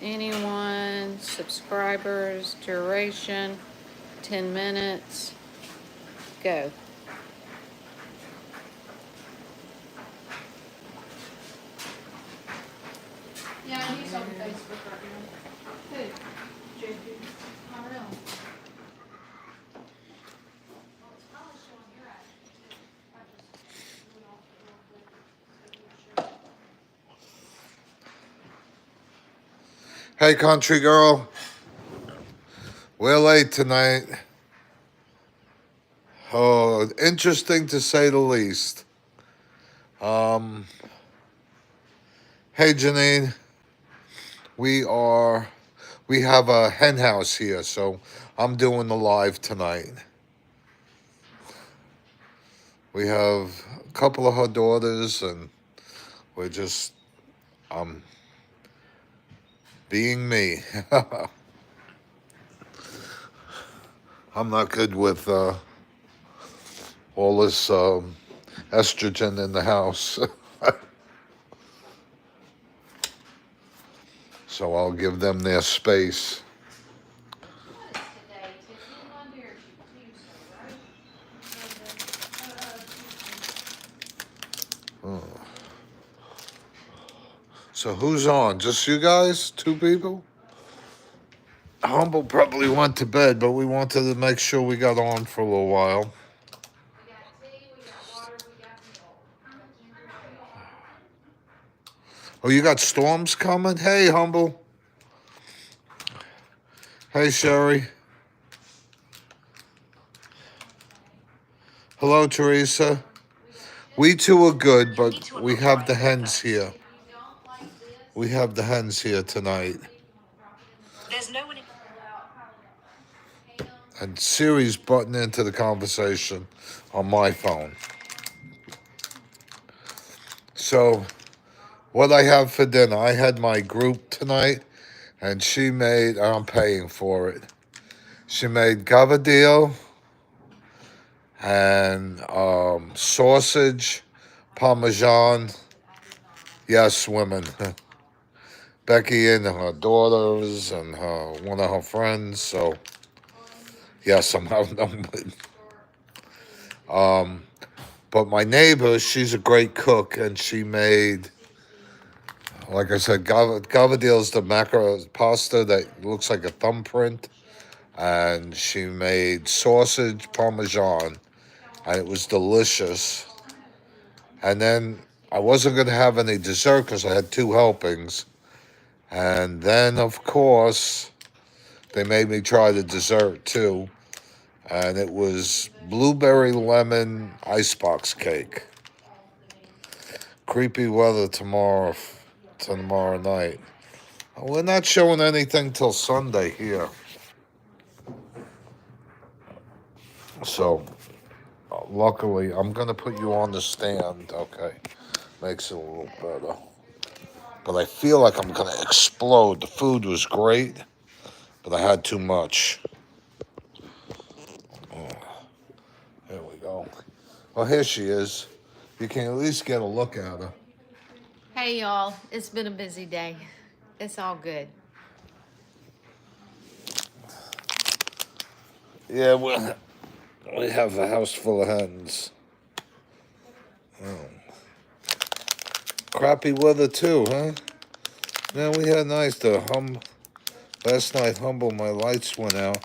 anyone, subscribers, duration, 10 minutes, go. Yeah, he's on Facebook right now. Who? JP. Oh, really? Hey, country girl. We're late tonight. Oh, interesting to say the least. Hey, Janine. We have a hen house here, so I'm doing the live tonight. We have a couple of her daughters, and we're just, being me. I'm not good with all this estrogen in the house. So I'll give them their space. So who's on? Just you guys? Two people? Humble probably went to bed, but we wanted to make sure we got on for a little while. Oh, you got storms coming? Hey, Humble. Hey, Sherry. Hello, Teresa. We two are good, but we have the hens here. We have the hens here tonight. There's no one. And Siri's butting into the conversation on my phone. So, what I have for dinner, I had my group tonight, and she made, I'm paying for it. She made gavadil and sausage, parmesan. Yes, women. Becky and her daughters and one of her friends. So, yes, I'm outnumbered. But my neighbor, she's a great cook, and she made, like I said, gavadil's the macro pasta that looks like a thumbprint. And she made sausage, parmesan, and it was delicious. And then I wasn't going to have any dessert because I had two helpings. And then, of course, they made me try the dessert too. And it was blueberry lemon icebox cake. Creepy weather tomorrow night. We're not showing anything till Sunday here. So, luckily, I'm going to put you on the stand. Okay. Makes it a little better. But I feel like I'm going to explode. The food was great, but I had too much. Oh, there we go. Well, here she is. You can at least get a look at her. Hey, y'all. It's been a busy day. It's all good. Yeah, we have a house full of hens. Oh. Crappy weather too, huh? Yeah, we had nice. Last night, Humble, my lights went out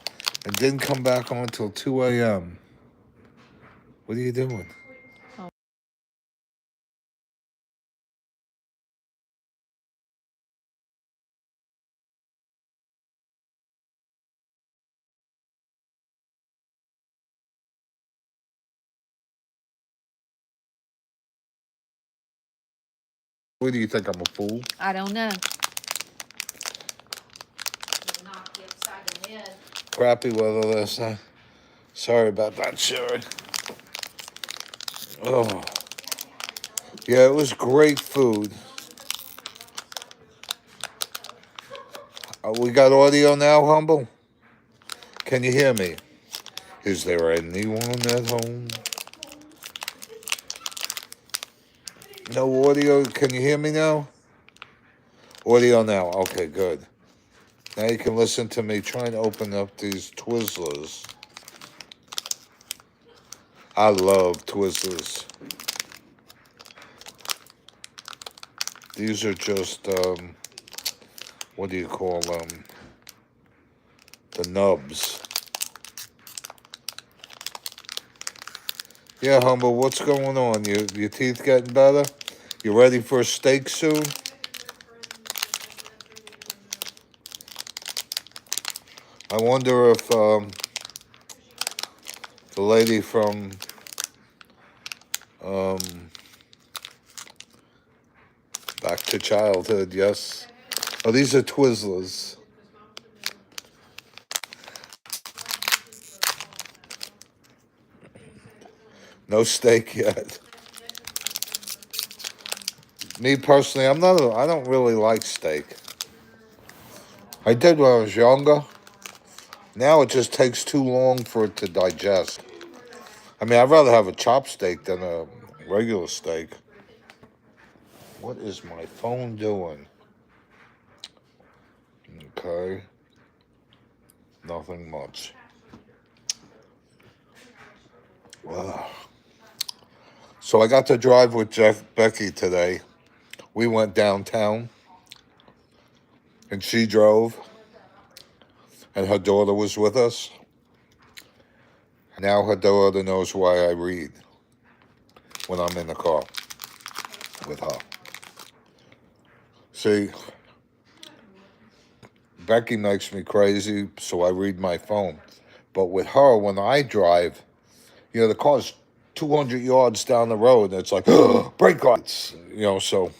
and didn't come back on till 2 a.m. What are you doing? What do you think? I'm a fool? I don't know. Knock you upside the head. Crappy weather last night. Sorry about that, Sherry. Oh. Yeah, it was great food. We got audio now, Humble? Can you hear me? Is there anyone at home? No audio. Can you hear me now? Audio now. Okay, good. Now you can listen to me trying to open up these Twizzlers. I love Twizzlers. These are just, what do you call them? The nubs. Yeah, Humble, what's going on? Your teeth getting better? You ready for a steak soon? I wonder if the lady from Back to Childhood, yes. Oh, these are Twizzlers. No steak yet. Me personally, I don't really like steak. I did when I was younger. Now it just takes too long for it to digest. I mean, I'd rather have a chop steak than a regular steak. What is my phone doing? Okay. Nothing much. Ugh. So I got to drive with Becky today. We went downtown, and she drove, and her daughter was with us. Now her daughter knows why I read when I'm in the car with her. See, Becky makes me crazy, so I read my phone. But with her, when I drive, the car's 200 yards down the road, and it's like, brake lights, so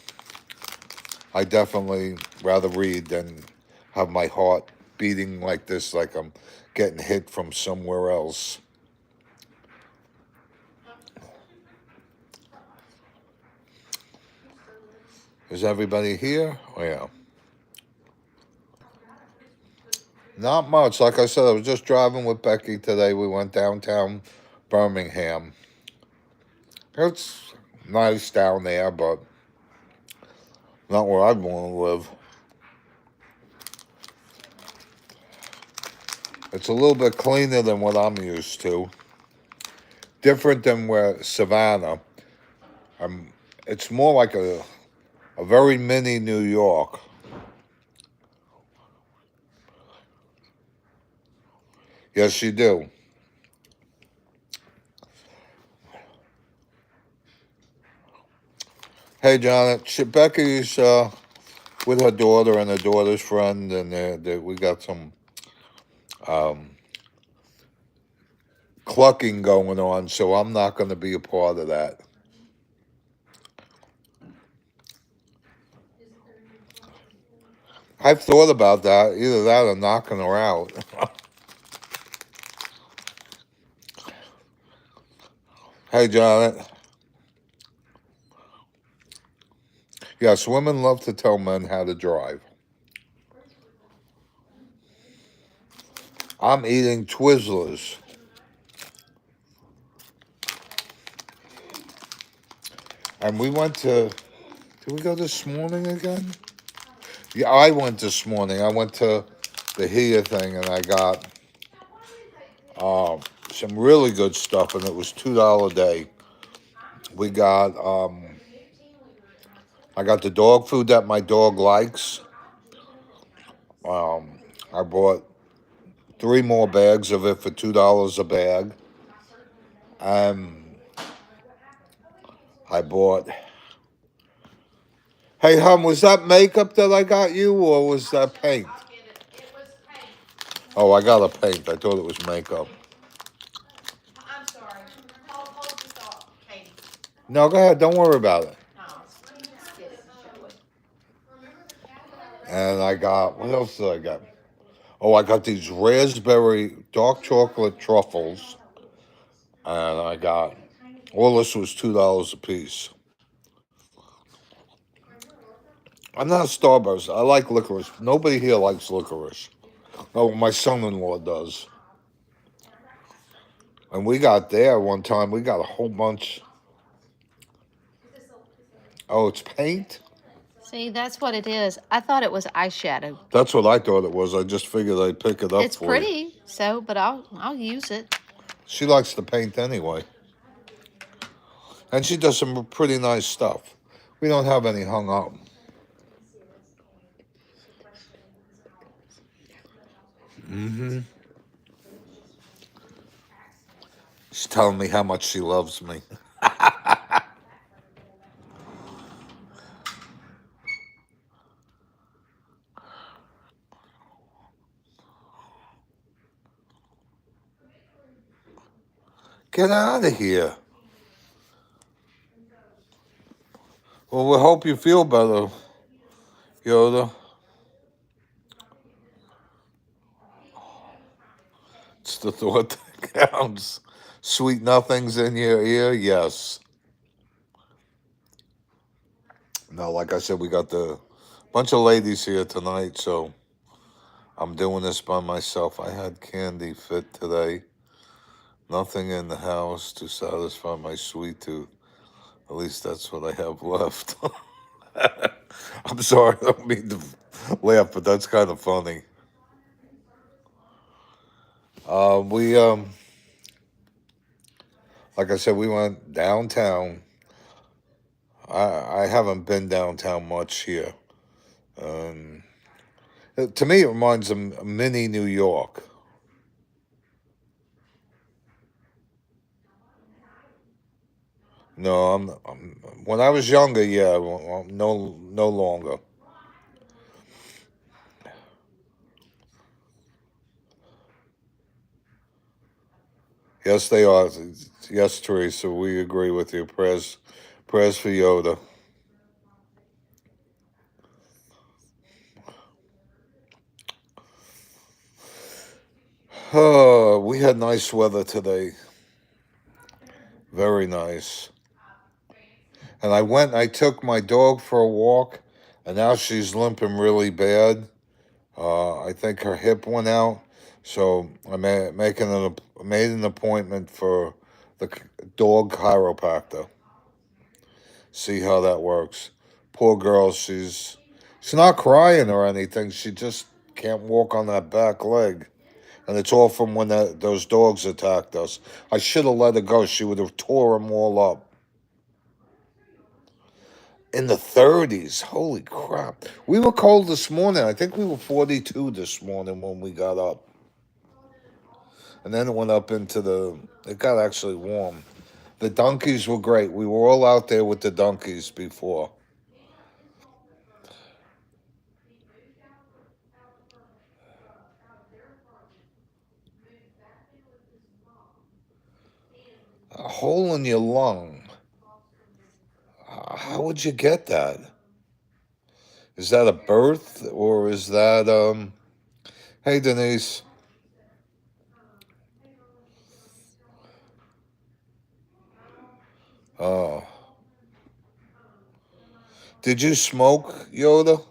I definitely rather read than have my heart beating like this, like I'm getting hit from somewhere else. Is everybody here? Oh, yeah. Not much. Like I said, I was just driving with Becky today. We went downtown Birmingham. It's nice down there, but not where I'd want to live. It's a little bit cleaner than what I'm used to. Different than where Savannah. It's more like a very mini New York. Yes, you do. Hey, John, Becky's with her daughter and her daughter's friend, and we got some clucking going on, so I'm not going to be a part of that. I've thought about that. Either that or knocking her out. Hey, Janet. Yes, women love to tell men how to drive. I'm eating Twizzlers. And we went to... Did we go this morning again? Yeah, I went this morning. I went to the Here thing, and I got some really good stuff, and it was $2 a day. We got... I got the dog food that my dog likes. I bought 3 more bags of it for $2 a bag. I bought... Hey, hon, was that makeup that I got you, or was that paint? Oh, I got a paint. I thought it was makeup. I'm sorry. Hold the thought, Katie. No, go ahead. Don't worry about it. And I got... What else did I got? Oh, I got these raspberry dark chocolate truffles. And I got... All this was $2 a piece. I'm not a Starburst. I like licorice. Nobody here likes licorice. Oh, my son-in-law does. And we got there one time. We got a whole bunch. Oh, it's paint? See, that's what it is. I thought it was eyeshadow. That's what I thought it was. I just figured I'd pick it up It's for you. pretty, so but I'll use it. She likes to paint anyway. And she does some pretty nice stuff. We don't have any hung up. She's telling me how much she loves me. Get out of here. Well, we hope you feel better, Yoda. It's the thought that counts. Sweet nothings in your ear, yes. No, like I said, we got the bunch of ladies here tonight, so I'm doing this by myself. I had candy fit today. Nothing in the house to satisfy my sweet tooth. At least that's what I have left. I'm sorry, I don't mean to laugh, but that's kind of funny. We like I said, we went downtown. I haven't been downtown much here. To me, it reminds of mini New York. No, when I was younger, yeah, well, no longer. Yes, they are. Yes, Teresa, we agree with you. Prayers for Yoda. Oh, we had nice weather today. Very nice. And I took my dog for a walk, and now she's limping really bad. I think her hip went out, so I made an appointment for the dog chiropractor. See how that works. Poor girl, she's not crying or anything. She just can't walk on that back leg, and it's all from when those dogs attacked us. I should have let her go. She would have tore them all up. In the 30s. Holy crap. We were cold this morning. I think we were 42 this morning when we got up. And then it went up it got actually warm. The donkeys were great. We were all out there with the donkeys before. A hole in your lung. How would you get that? Is that a birth or is that, hey, Denise. Oh. Did you smoke, Yoda?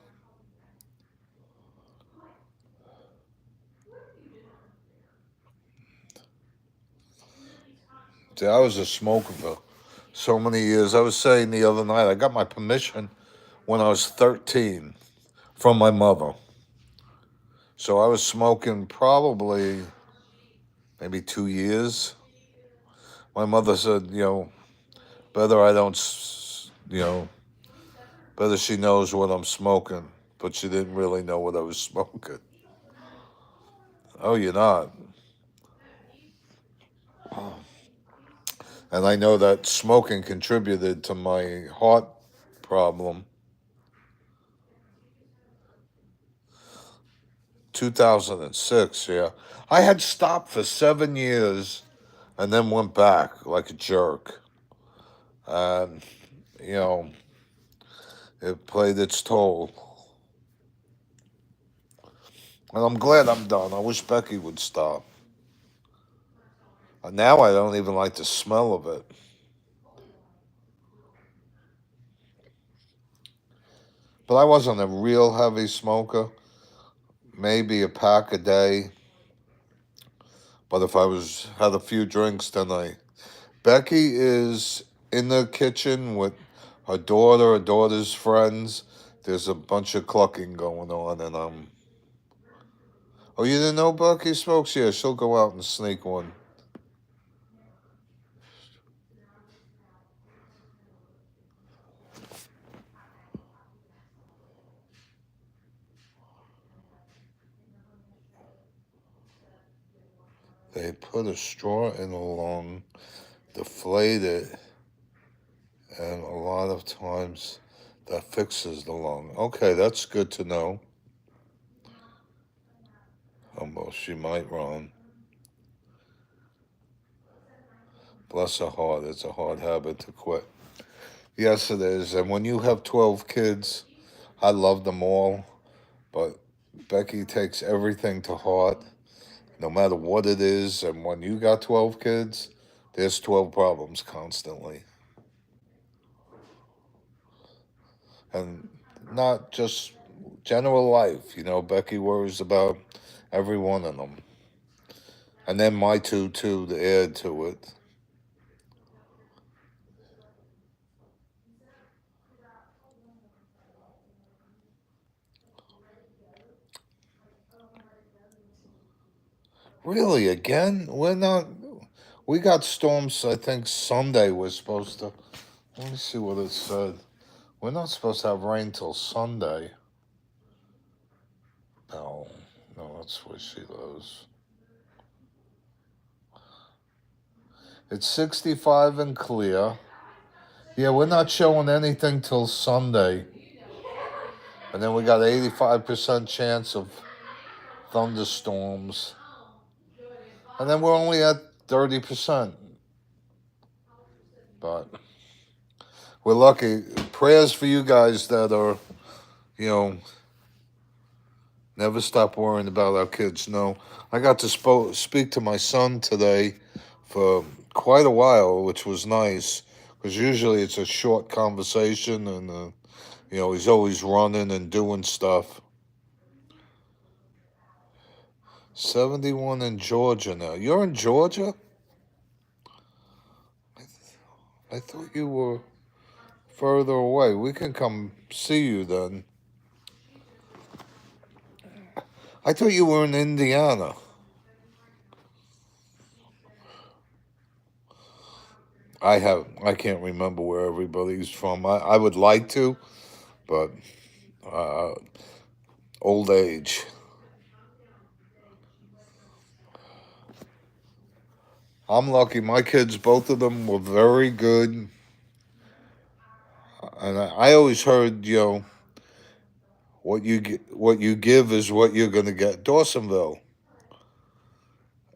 See, I was a smoker for so many years. I was saying the other night, I got my permission when I was 13 from my mother. So I was smoking probably maybe 2 years. My mother said, better I don't, better she knows what I'm smoking. But she didn't really know what I was smoking. Oh, you're not. And I know that smoking contributed to my heart problem. 2006, yeah. I had stopped for 7 years and then went back like a jerk. And, it played its toll. And I'm glad I'm done. I wish Becky would stop. Now I don't even like the smell of it. But I wasn't a real heavy smoker. Maybe a pack a day. But if I had a few drinks, then Becky is in the kitchen with her daughter's friends. there's a bunch of clucking going on, and Oh, you didn't know Becky smokes? Yeah, she'll go out and sneak one. They put a straw in the lung, deflate it, and a lot of times that fixes the lung. Okay, that's good to know. Well, she might run. Bless her heart, it's a hard habit to quit. Yes, it is. And when you have 12 kids, I love them all, but Becky takes everything to heart, no matter what it is. And when you got 12 kids, there's 12 problems constantly. And not just general life, Becky worries about every one of them. And then my two, too, to add to it. Really, again? We're not. We got storms, I think Sunday was supposed to. Let me see what it said. We're not supposed to have rain till Sunday. No, no, that's where she lives. It's 65 and clear. Yeah, we're not showing anything till Sunday. And then we got 85% chance of thunderstorms. And then we're only at 30%. But we're lucky. Prayers for you guys that are, never stop worrying about our kids. No, I got to speak to my son today for quite a while, which was nice. Because usually it's a short conversation and, he's always running and doing stuff. 71 in Georgia now. You're in Georgia? I thought you were further away. We can come see you then. I thought you were in Indiana. I can't remember where everybody's from. I would like to, but old age. I'm lucky. My kids, both of them, were very good. And I always heard, what you give is what you're going to get. Dawsonville.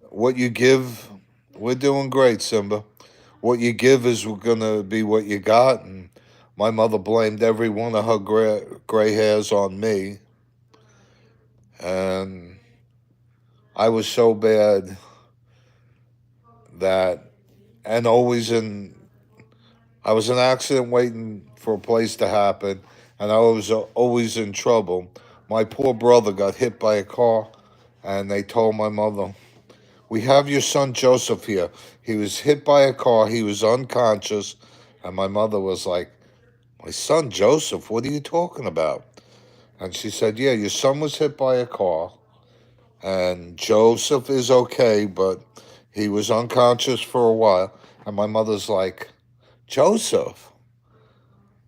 What you give, we're doing great, Simba. What you give is going to be what you got. And my mother blamed every one of her gray hairs on me. And I was so bad that, and I was in an accident waiting for a place to happen, and I was always in trouble. My poor brother got hit by a car, and they told my mother, "We have your son Joseph here. He was hit by a car. He was unconscious." And my mother was like, "My son Joseph? What are you talking about?" And she said, "Yeah, your son was hit by a car, and Joseph is okay, but he was unconscious for a while." And my mother's like, "Joseph?"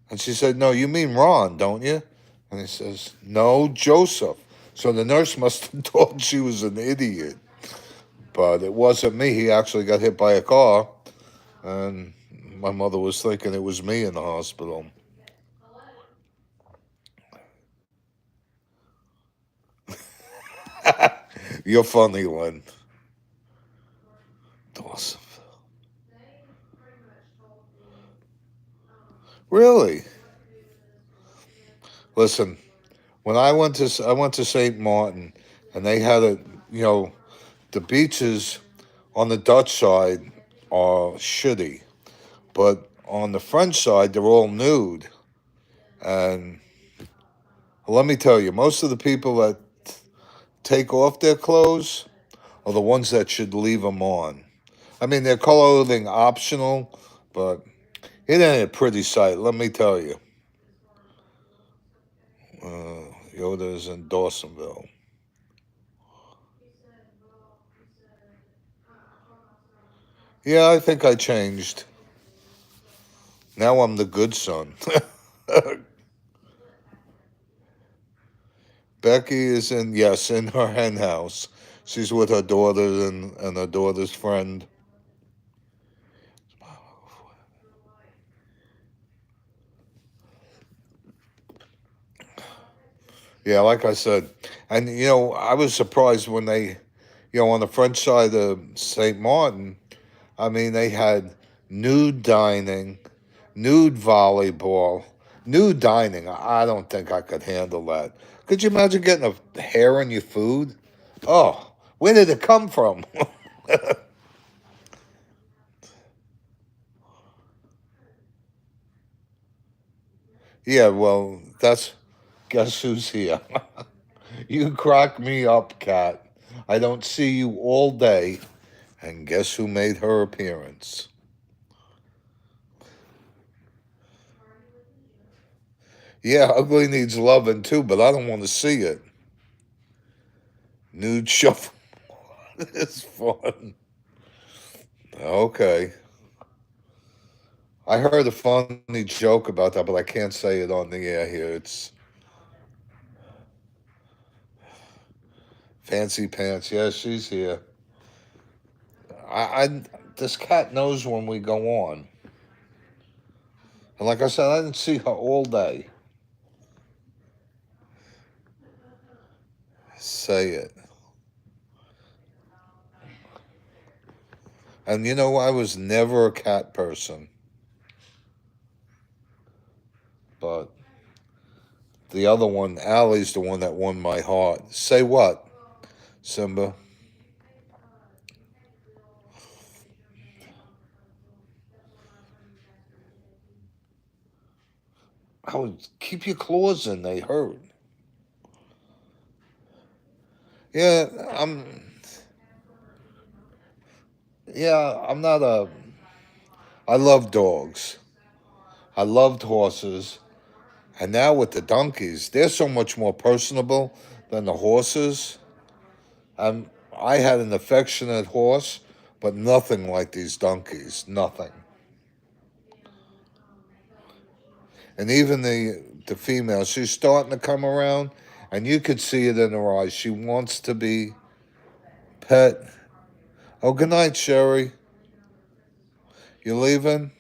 And she said, "No, you mean Ron, don't you?" And he says, "No, Joseph." So the nurse must have thought she was an idiot. But it wasn't me. He actually got hit by a car. And my mother was thinking it was me in the hospital. You're funny, Lynn. Awesome. Really? Listen, when I went to St. Martin, and they had the beaches on the Dutch side are shitty, but on the French side they're all nude. And let me tell you, most of the people that take off their clothes are the ones that should leave them on. I mean, their clothing optional, but it ain't a pretty sight, let me tell you. Yoda's in Dawsonville. Yeah, I think I changed. Now I'm the good son. Becky is in her hen house. She's with her daughter and her daughter's friend. Yeah, like I said. And, I was surprised when they, on the French side of St. Martin, I mean, they had nude dining, nude volleyball, nude dining. I don't think I could handle that. Could you imagine getting a hair in your food? Oh, where did it come from? Yeah, well, guess who's here? You crack me up, cat. I don't see you all day. And guess who made her appearance? Yeah, ugly needs loving too, but I don't want to see it. Nude shuffle is fun. Okay. I heard a funny joke about that, but I can't say it on the air here. It's Fancy Pants. Yeah, she's here. I this cat knows when we go on. And like I said, I didn't see her all day. Say it. And I was never a cat person. But the other one, Allie's the one that won my heart. Say what, Simba? Oh, keep your claws in. They hurt. Yeah, I'm not a. I love dogs. I loved horses. And now with the donkeys, they're so much more personable than the horses. Um, I had an affectionate horse, but nothing like these donkeys. Nothing. And even the female, she's starting to come around, and you could see it in her eyes. She wants to be pet. Oh, good night, Sherry. You leaving?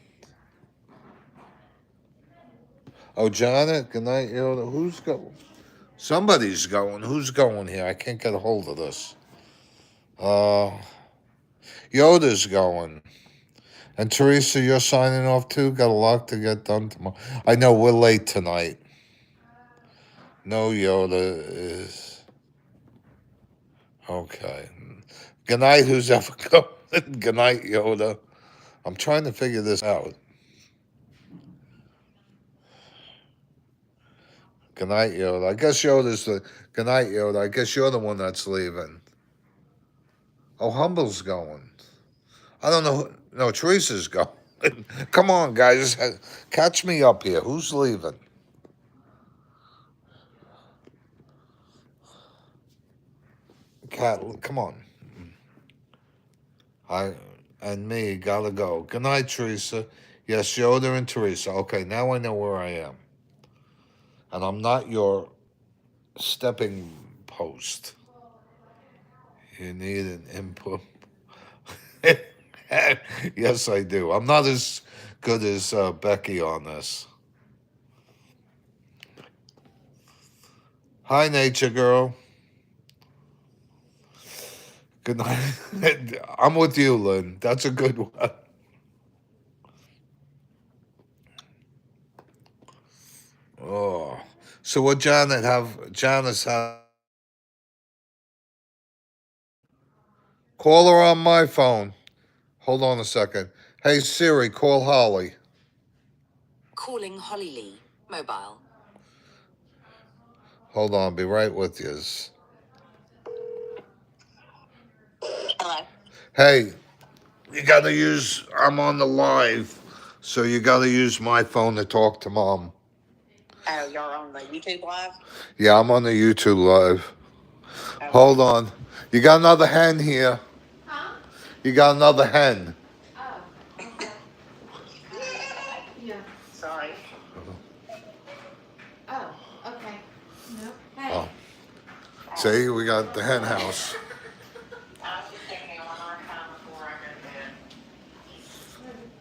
Oh, Janet. Good night. Who's going? Somebody's going. Who's going here? I can't get a hold of this. Uh, Yoda's going. And Teresa, you're signing off too? Got a lot to get done tomorrow. I know we're late tonight. No, Yoda is. Okay. Good night, who's ever going? Good night, Yoda. I'm trying to figure this out. Good night, Yoda. I guess Yoda's the. Good night, Yoda. I guess you're the one that's leaving. Oh, Humble's going. I don't know. No, Teresa's going. Come on, guys. Catch me up here. Who's leaving? Cat, come on. I and me gotta go. Good night, Teresa. Yes, Yoda and Teresa. Okay, now I know where I am. And I'm not your stepping post. You need an input. Yes, I do. I'm not as good as Becky on this. Hi, Nature Girl. Good night. I'm with you, Lynn. That's a good one. Oh, so what Janice have? Call her on my phone. Hold on a second. Hey Siri, call Holly. Calling Holly Lee. Mobile. Hold on, be right with you. Hello. Hey, you gotta I'm on the live, so you gotta use my phone to talk to mom. Oh, you're on the YouTube live? Yeah, I'm on the YouTube live. Okay. Hold on. You got another hen here. Huh? You got another hen. Oh, okay. Yeah. Sorry. Oh, okay. No. Hey. Oh. See, we got the hen house. I was just taking one more time before I go to bed.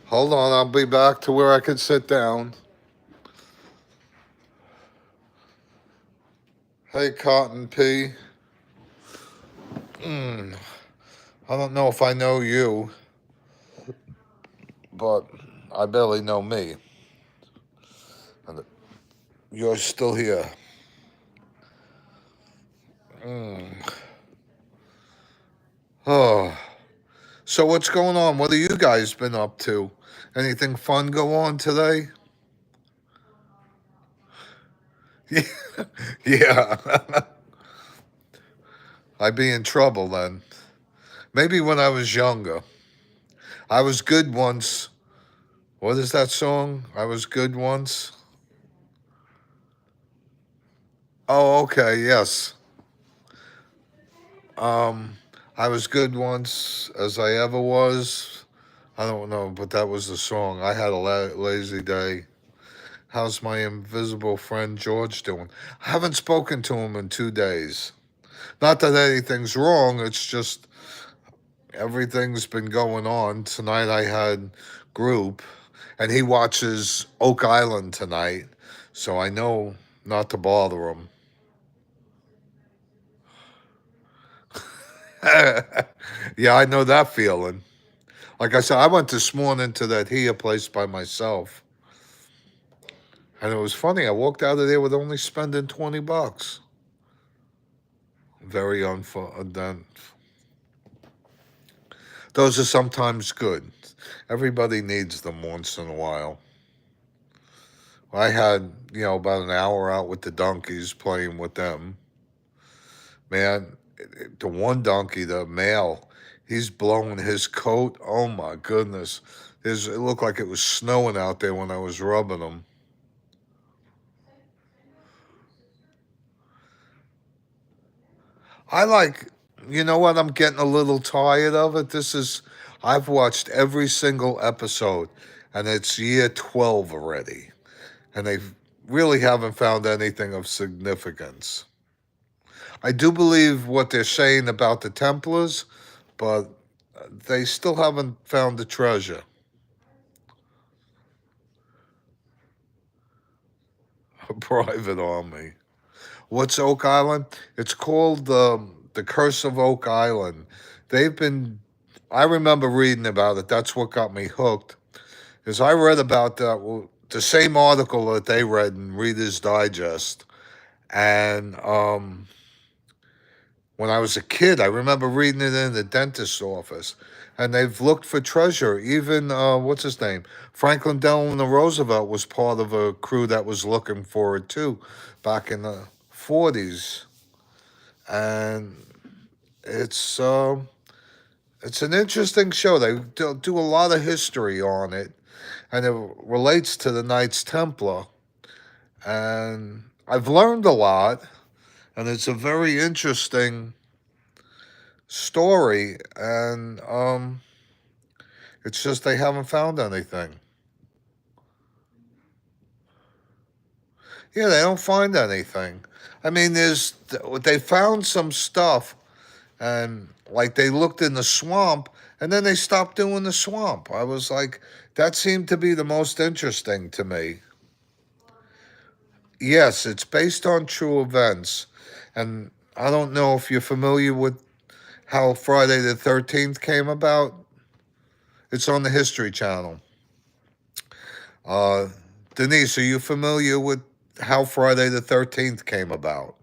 Hold on, I'll be back to where I can sit down. Hey, Cotton P. I don't know if I know you, but I barely know me. And you're still here. Oh. So what's going on? What have you guys been up to? Anything fun go on today? Yeah. I'd be in trouble then. Maybe when I was younger. I was good once. What is that song? I was good once. Oh, okay, yes. I was good once as I ever was. I don't know, but that was the song. I had a lazy day. How's my invisible friend George doing? I haven't spoken to him in 2 days. Not that anything's wrong, it's just everything's been going on. Tonight I had group, and he watches Oak Island tonight, so I know not to bother him. Yeah, I know that feeling. Like I said, I went this morning to that Here place by myself. And it was funny. I walked out of there with only spending $20. Very unfun. Those are sometimes good. Everybody needs them once in a while. I had, about an hour out with the donkeys playing with them. Man, the one donkey, the male, he's blowing his coat. Oh my goodness. It looked like it was snowing out there when I was rubbing him. I like, you know what? I'm getting a little tired of it. I've watched every single episode, and it's year 12 already. And they really haven't found anything of significance. I do believe what they're saying about the Templars, but they still haven't found the treasure. A private army. What's Oak Island? It's called the Curse of Oak Island. They've been. I remember reading about it. That's what got me hooked. Is I read about that the same article that they read in Reader's Digest, and when I was a kid, I remember reading it in the dentist's office, and they've looked for treasure. Even what's his name, Franklin Delano Roosevelt was part of a crew that was looking for it too, back in the 40s, and it's an interesting show. They do a lot of history on it, and it relates to the Knights Templar, and I've learned a lot, and it's a very interesting story, and it's just they haven't found anything. Yeah, they don't find anything. I mean, they found some stuff, and like they looked in the swamp, and then they stopped doing the swamp. I was like, that seemed to be the most interesting to me. Yes, it's based on true events, and I don't know if you're familiar with how Friday the 13th came about. It's on the History Channel. Uh, Denise, are you familiar with how Friday the 13th came about?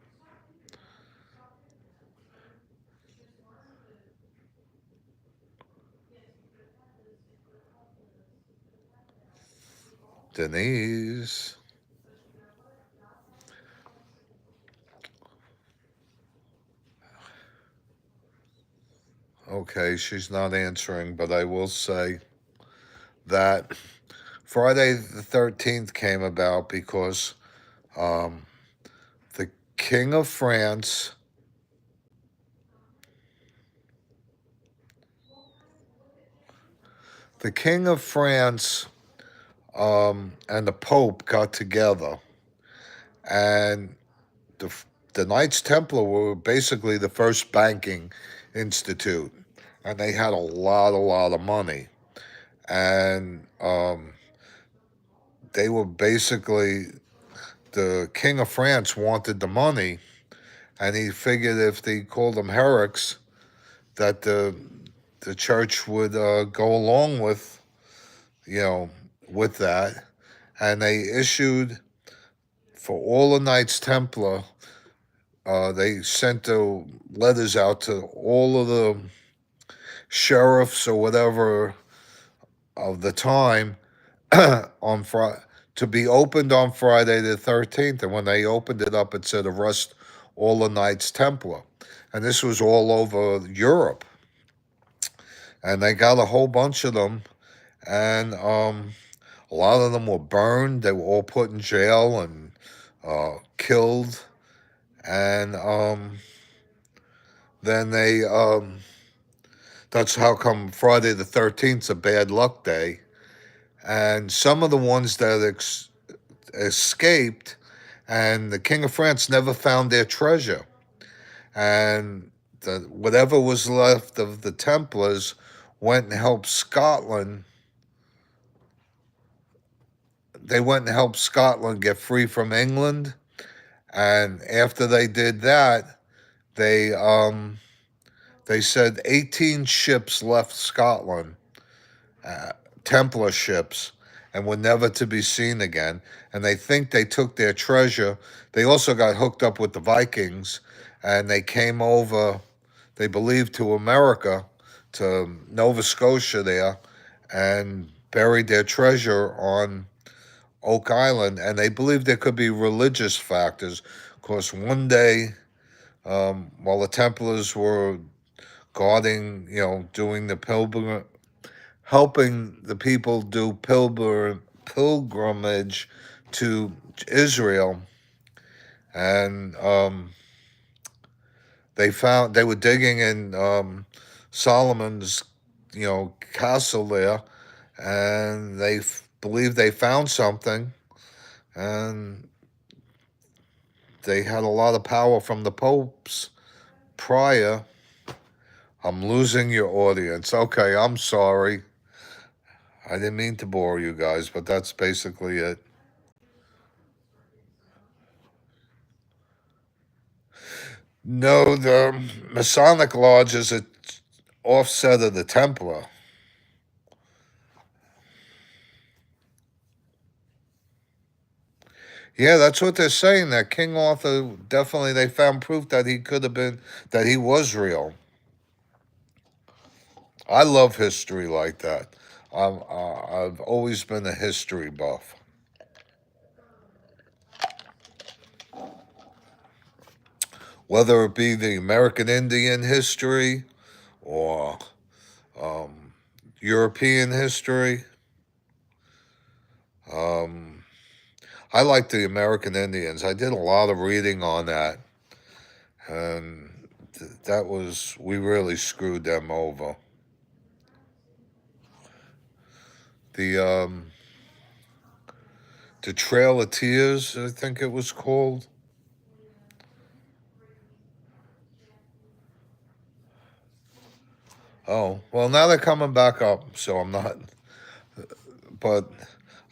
Denise. Okay, she's not answering, but I will say that Friday the 13th came about because Um, the King of France, the King of France, and the Pope got together, and the the Knights Templar were basically the first banking institute, and they had a lot of money, and they were basically the King of France wanted the money, and he figured if they called them heretics, that the church would go along with, you know, with that, and they issued for all the Knights Templar. They sent the letters out to all of the sheriffs or whatever of the time on Friday to be opened on Friday the 13th. And when they opened it up, it said arrest all the Knights Templar. And this was all over Europe. And they got a whole bunch of them. And a lot of them were burned. They were all put in jail and killed. And then that's how come Friday the 13th is a bad luck day. And some of the ones that escaped, and the King of France never found their treasure. And whatever was left of the Templars went and helped Scotland. They went and helped Scotland get free from England. And after they did that, they said 18 ships left Scotland, Templar ships, and were never to be seen again. And they think they took their treasure. They also got hooked up with the Vikings, and they came over, they believed, to America, to Nova Scotia there, and buried their treasure on Oak Island. And they believed there could be religious factors. Of course, one day, while the Templars were guarding, doing the helping the people do pilgrimage to Israel, and they were digging in Solomon's, castle there, and they believed they found something, and they had a lot of power from the popes prior. I'm losing your audience. Okay, I'm sorry. I didn't mean to bore you guys, but that's basically it. No, the Masonic Lodge is an offset of the Templar. Yeah, that's what they're saying. That King Arthur, definitely, they found proof that he could have been, that he was real. I love history like that. I've always been a history buff. Whether it be the American Indian history or European history. Um, I like the American Indians. I did a lot of reading on that, and we really screwed them over. The the Trail of Tears, I think it was called. Oh, well, now they're coming back up, so I'm not. But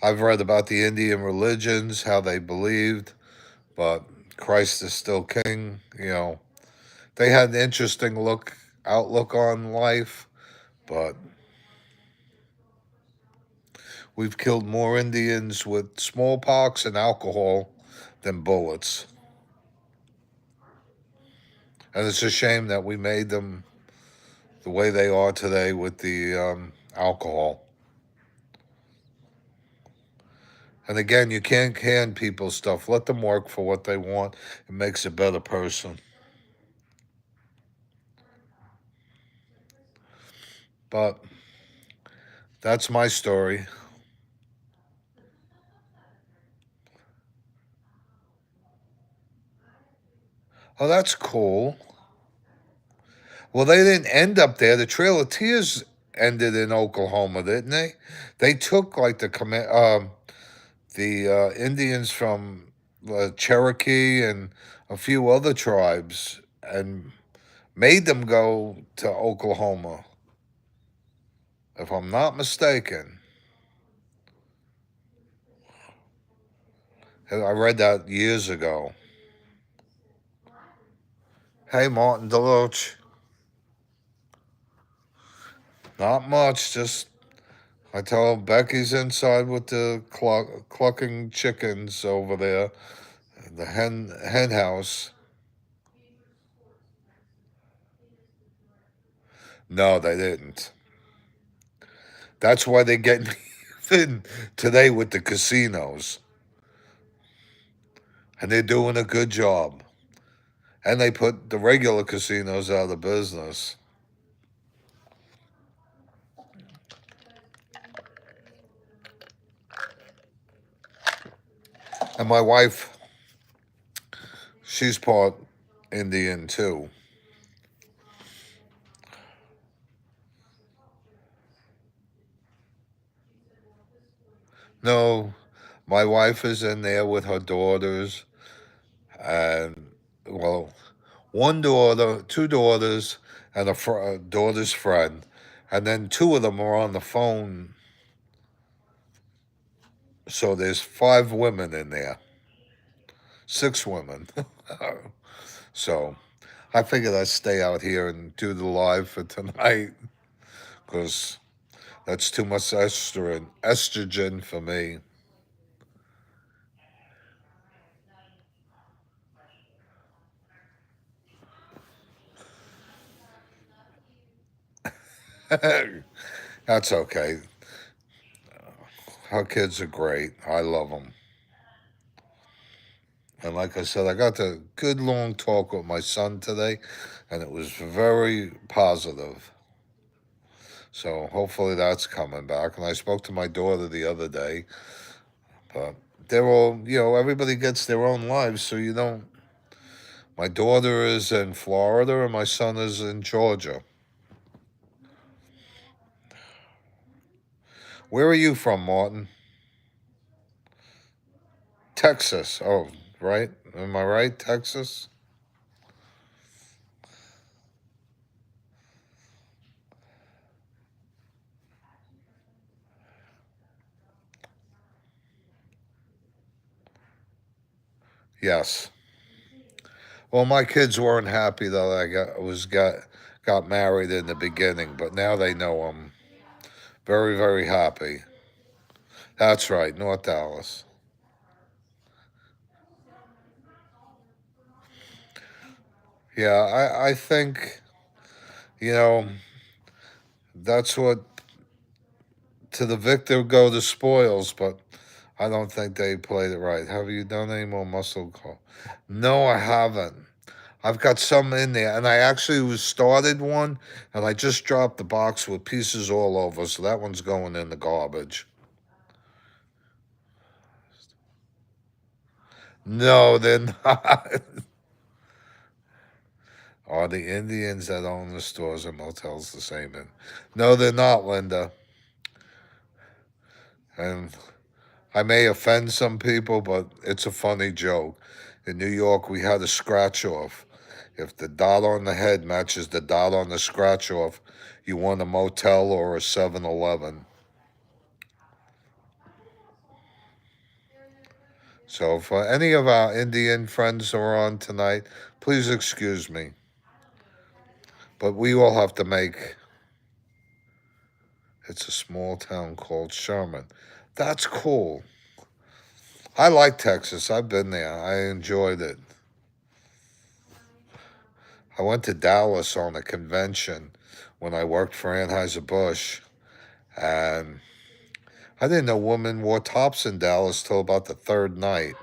I've read about the Indian religions, how they believed, but Christ is still king. They had an interesting outlook on life, but we've killed more Indians with smallpox and alcohol than bullets. And it's a shame that we made them the way they are today with the alcohol. And again, you can't hand people stuff. Let them work for what they want. It makes a better person. But that's my story. Oh, that's cool. Well, they didn't end up there. The Trail of Tears ended in Oklahoma, didn't they? They took like the Indians from Cherokee and a few other tribes and made them go to Oklahoma, if I'm not mistaken. I read that years ago. Hey, Martin Deloach. Not much, just I tell Becky's inside with the clucking chickens over there, the hen house. No, they didn't. That's why they get me in today with the casinos, and they're doing a good job. And they put the regular casinos out of business. And my wife, she's part Indian too. No, my wife is in there with her daughters, and well, one daughter, two daughters, and a daughter's friend, and then two of them are on the phone. So there's five women in there, six women. So I figured I'd stay out here and do the live for tonight because that's too much estrogen for me. That's okay. Our kids are great. I love them. And like I said, I got a good long talk with my son today, and it was very positive. So hopefully that's coming back. And I spoke to my daughter the other day, but they're all, everybody gets their own lives, so you don't. My daughter is in Florida, and my son is in Georgia. Where are you from, Martin? Texas. Oh, right. Am I right? Texas? Yes. Well, my kids weren't happy that I got married in the beginning, but now they know I'm very, very happy. That's right, North Dallas. Yeah, I think, you know, that's what to the victor go the spoils, but I don't think they played it right. Have you done any more muscle call? No, I haven't. I've got some in there, and I actually was started one, and I just dropped the box with pieces all over, so that one's going in the garbage. No, they're not. Are the Indians that own the stores and motels the same? No, they're not, Linda. And I may offend some people, but it's a funny joke. In New York, we had a scratch off. If the dot on the head matches the dot on the scratch off, you won a motel or a 7-Eleven. So, if any of our Indian friends are on tonight, please excuse me. But we all have to make. It's a small town called Sherman. That's cool. I like Texas. I've been there. I enjoyed it. I went to Dallas on a convention when I worked for Anheuser-Busch, and I didn't know women wore tops in Dallas till about the third night.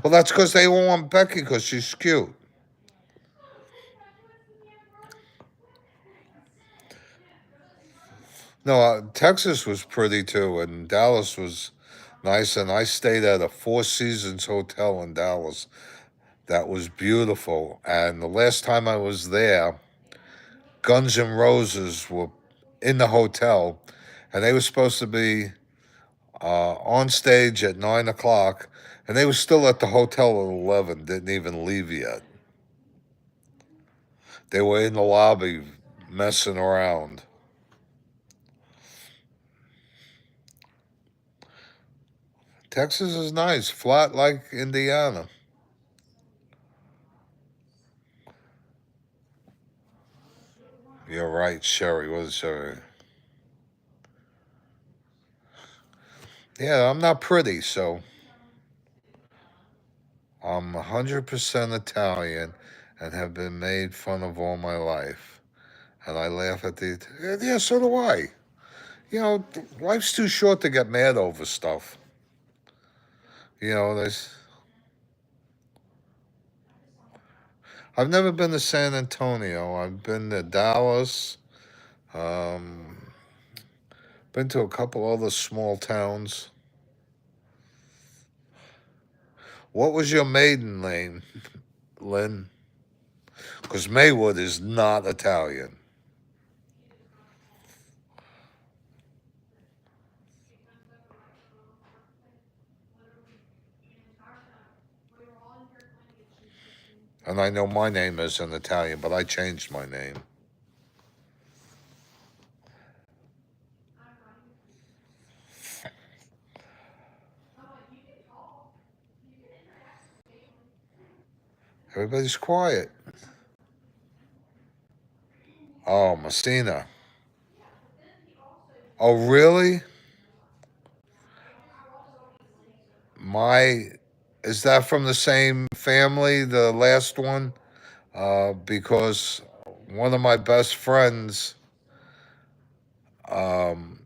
Well, that's because they all want Becky because she's cute. No, Texas was pretty too, and Dallas was nice. And I stayed at a Four Seasons hotel in Dallas. That was beautiful. And the last time I was there, Guns N' Roses were in the hotel, and they were supposed to be on stage at 9 o'clock, and they were still at the hotel at 11. Didn't even leave yet. They were in the lobby messing around. Texas is nice, flat like Indiana. You're right, Sherry. What is Sherry? Yeah, I'm not pretty, so I'm 100% Italian and have been made fun of all my life. And I laugh at the. Yeah, so do I. You know, life's too short to get mad over stuff. You know, there's. I've never been to San Antonio. I've been to Dallas. Um, been to a couple other small towns. What was your maiden name, Lynn? Because Maywood is not Italian. And I know my name isn't Italian, but I changed my name. Everybody's quiet. Oh, Messina. Oh, really? My, is that from the same family, the last one? Because one of my best friends um,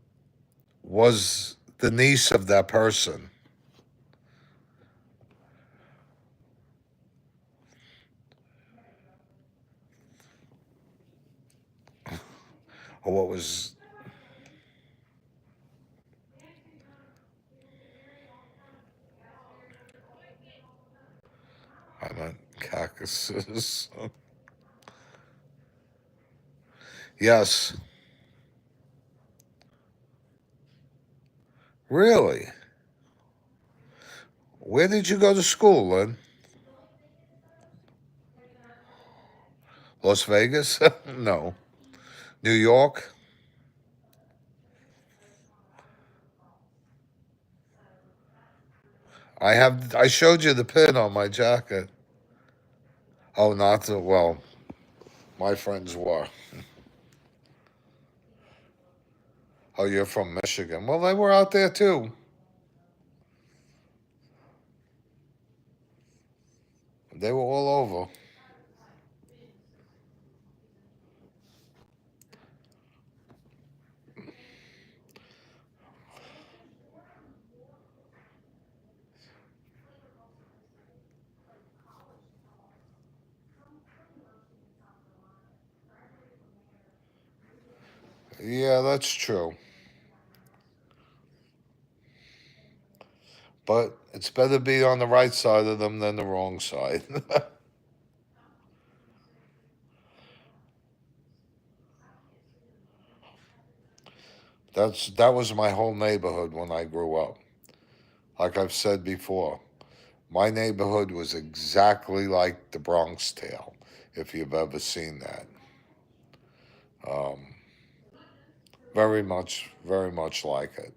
was the niece of that person. Or what was, I meant Caucasus. Yes. Really? Where did you go to school, Lynn? Las Vegas? No. New York? I showed you the pin on my jacket. Oh, not the, well, my friends were. Oh, you're from Michigan. Well, they were out there too. They were all over. Yeah, that's true. But it's better to be on the right side of them than the wrong side. That was my whole neighborhood when I grew up. Like I've said before, my neighborhood was exactly like the Bronx Tale, if you've ever seen that. Um, very much like it.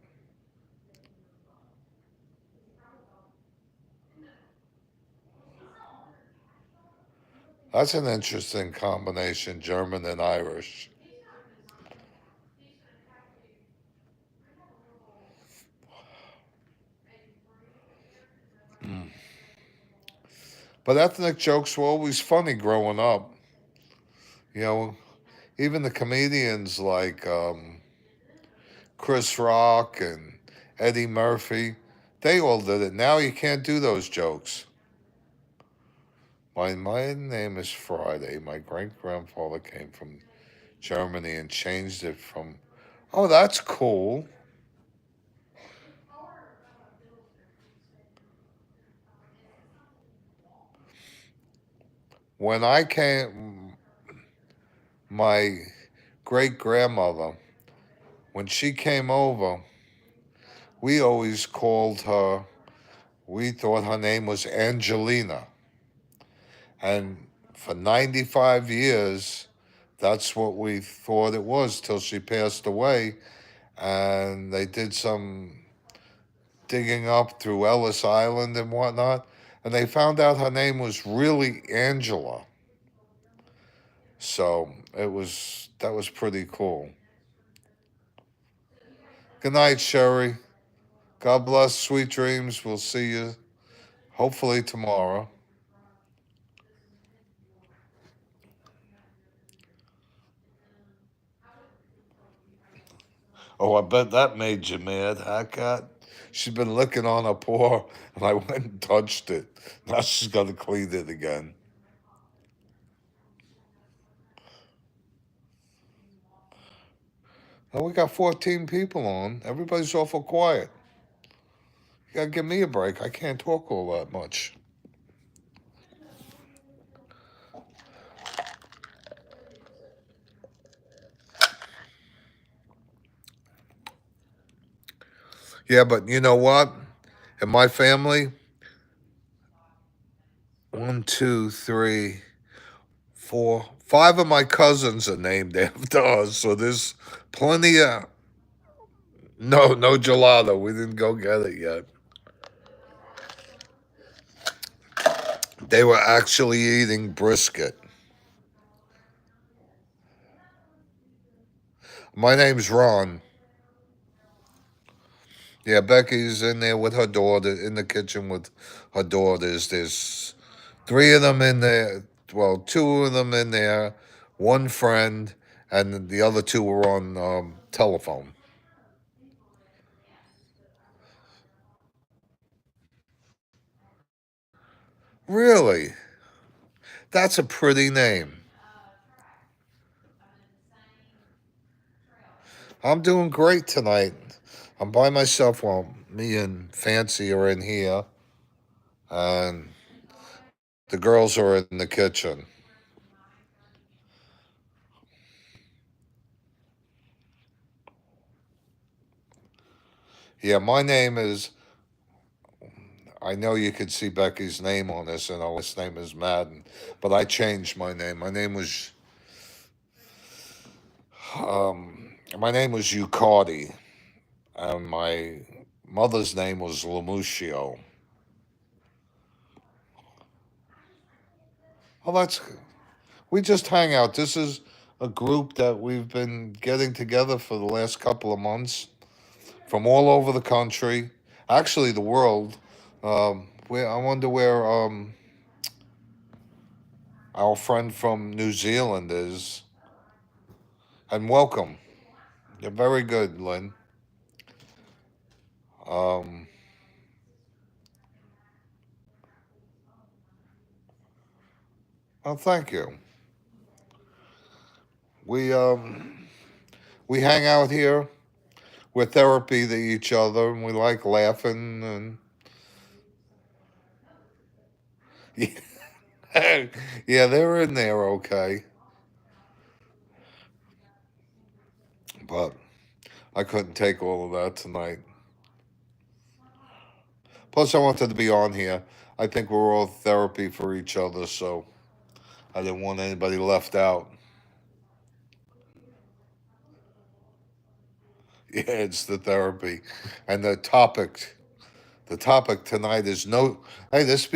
That's an interesting combination, German and Irish. Mm. But ethnic jokes were always funny growing up. You know, even the comedians like Chris Rock and Eddie Murphy, they all did it. Now you can't do those jokes. My name is Friday. My great grandfather came from Germany and changed it from Oh, that's cool. When I came, my great grandmother, when she came over, we always called her, we thought her name was Angelina. And for 95 years, that's what we thought it was till she passed away. And they did some digging up through Ellis Island and whatnot. And they found out her name was really Angela. So that was pretty cool. Good night, Sherry. God bless. Sweet dreams. We'll see you hopefully tomorrow. Oh, I bet that made you mad, huh, Cat? She's been licking on her paw, and I went and touched it. Now she's got to clean it again. And we got 14 people on. Everybody's awful quiet. You gotta give me a break. I can't talk all that much. Yeah, but you know what? In my family, one, two, three, four, five of my cousins are named after us. So there's plenty of. No, no gelato. We didn't go get it yet. They were actually eating brisket. My name's Ron. Yeah, Becky's in there with her daughter, in the kitchen with her daughters. There's three of them in there. Well, two of them in there, one friend, and the other two were on telephone. Really? That's a pretty name. I'm doing great tonight. I'm by myself. Well, me and Fancy are in here, and the girls are in the kitchen. Yeah, my name is. I know you could see Becky's name on this, and her last name is Madden, but I changed my name. My name was Ucardi, and my mother's name was Lamuccio. Oh, that's we just hang out. This is a group that we've been getting together for the last couple of months from all over the country, actually the world. Where I wonder where our friend from New Zealand is. And welcome. You're very good, Lynn. Um, well, thank you. We um, we hang out here. We're therapy to each other, and we like laughing. And yeah, they're in there okay. But I couldn't take all of that tonight. Plus, I wanted to be on here. I think we're all therapy for each other, so I didn't want anybody left out. Yeah, it's the therapy, and the topic. The topic tonight is no. Hey, this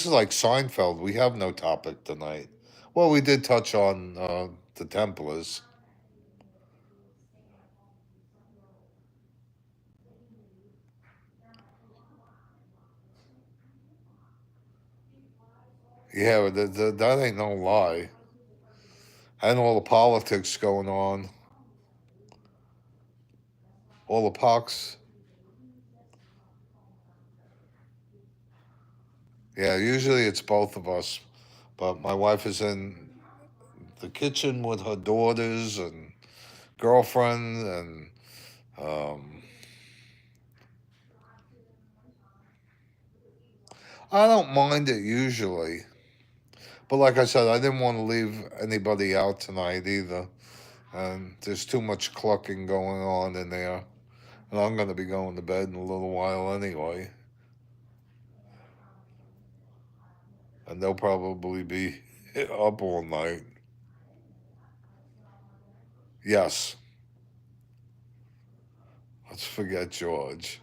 is like Seinfeld. We have no topic tonight. Well, we did touch on the Templars. Yeah, that ain't no lie. And all the politics going on, all the pox. Yeah, usually it's both of us, but my wife is in the kitchen with her daughters and girlfriend, and Um, I don't mind it usually, but like I said, I didn't want to leave anybody out tonight either. And there's too much clucking going on in there. And I'm going to be going to bed in a little while anyway. And they'll probably be up all night. Yes. Let's forget George.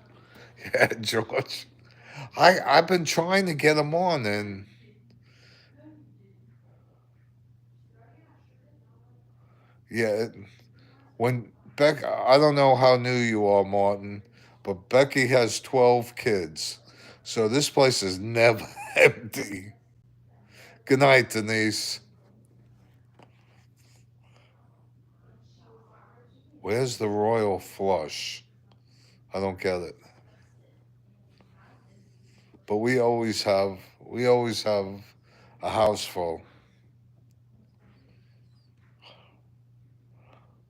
Yeah, George. I've been trying to get him on, and yeah, when I don't know how new you are, Martin, but Becky has 12 kids. So this place is never empty. Good night, Denise. Where's the royal flush? I don't get it. But we always have a house full.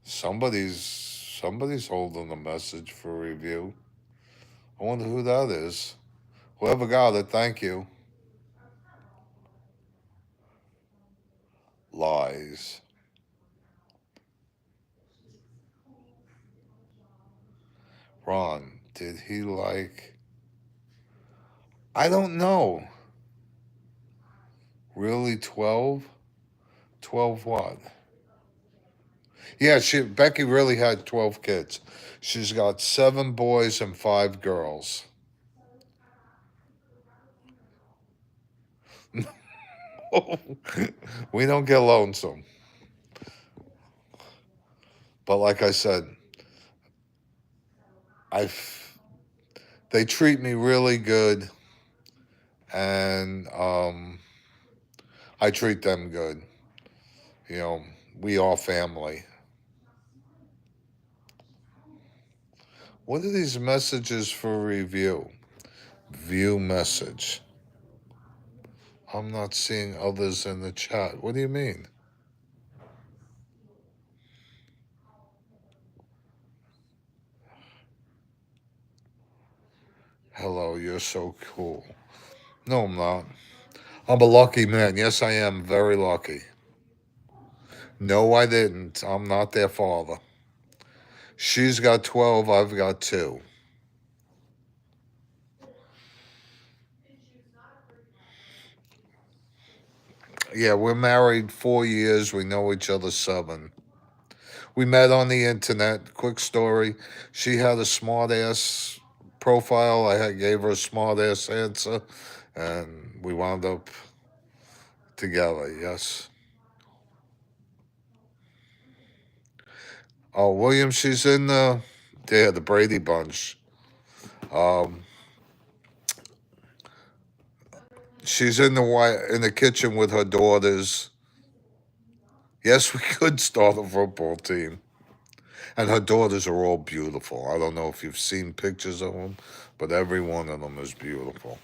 Somebody's holding a message for review. I wonder who that is. Whoever got it, thank you. Lies. Ron, did he like? I don't know. Really, 12? 12 what? Yeah, Becky really had 12 kids. She's got 7 boys and 5 girls. We don't get lonesome. But like I said, they treat me really good, and I treat them good. You know, we all family. What are these messages for review? View message. I'm not seeing others in the chat. What do you mean? Hello, you're so cool. No, I'm not. I'm a lucky man. Yes, I am very lucky. No, I didn't. I'm not their father. She's got 12, I've got 2. Yeah, we're married 4 years. We know each other 7. We met on the internet. Quick story. She had a smart ass profile. Gave her a smart ass answer, and we wound up together. Yes. Oh, William, she's in the Brady Bunch. Um, she's in the kitchen with her daughters. Yes, we could start a football team. And her daughters are all beautiful. I don't know if you've seen pictures of them, but every one of them is beautiful.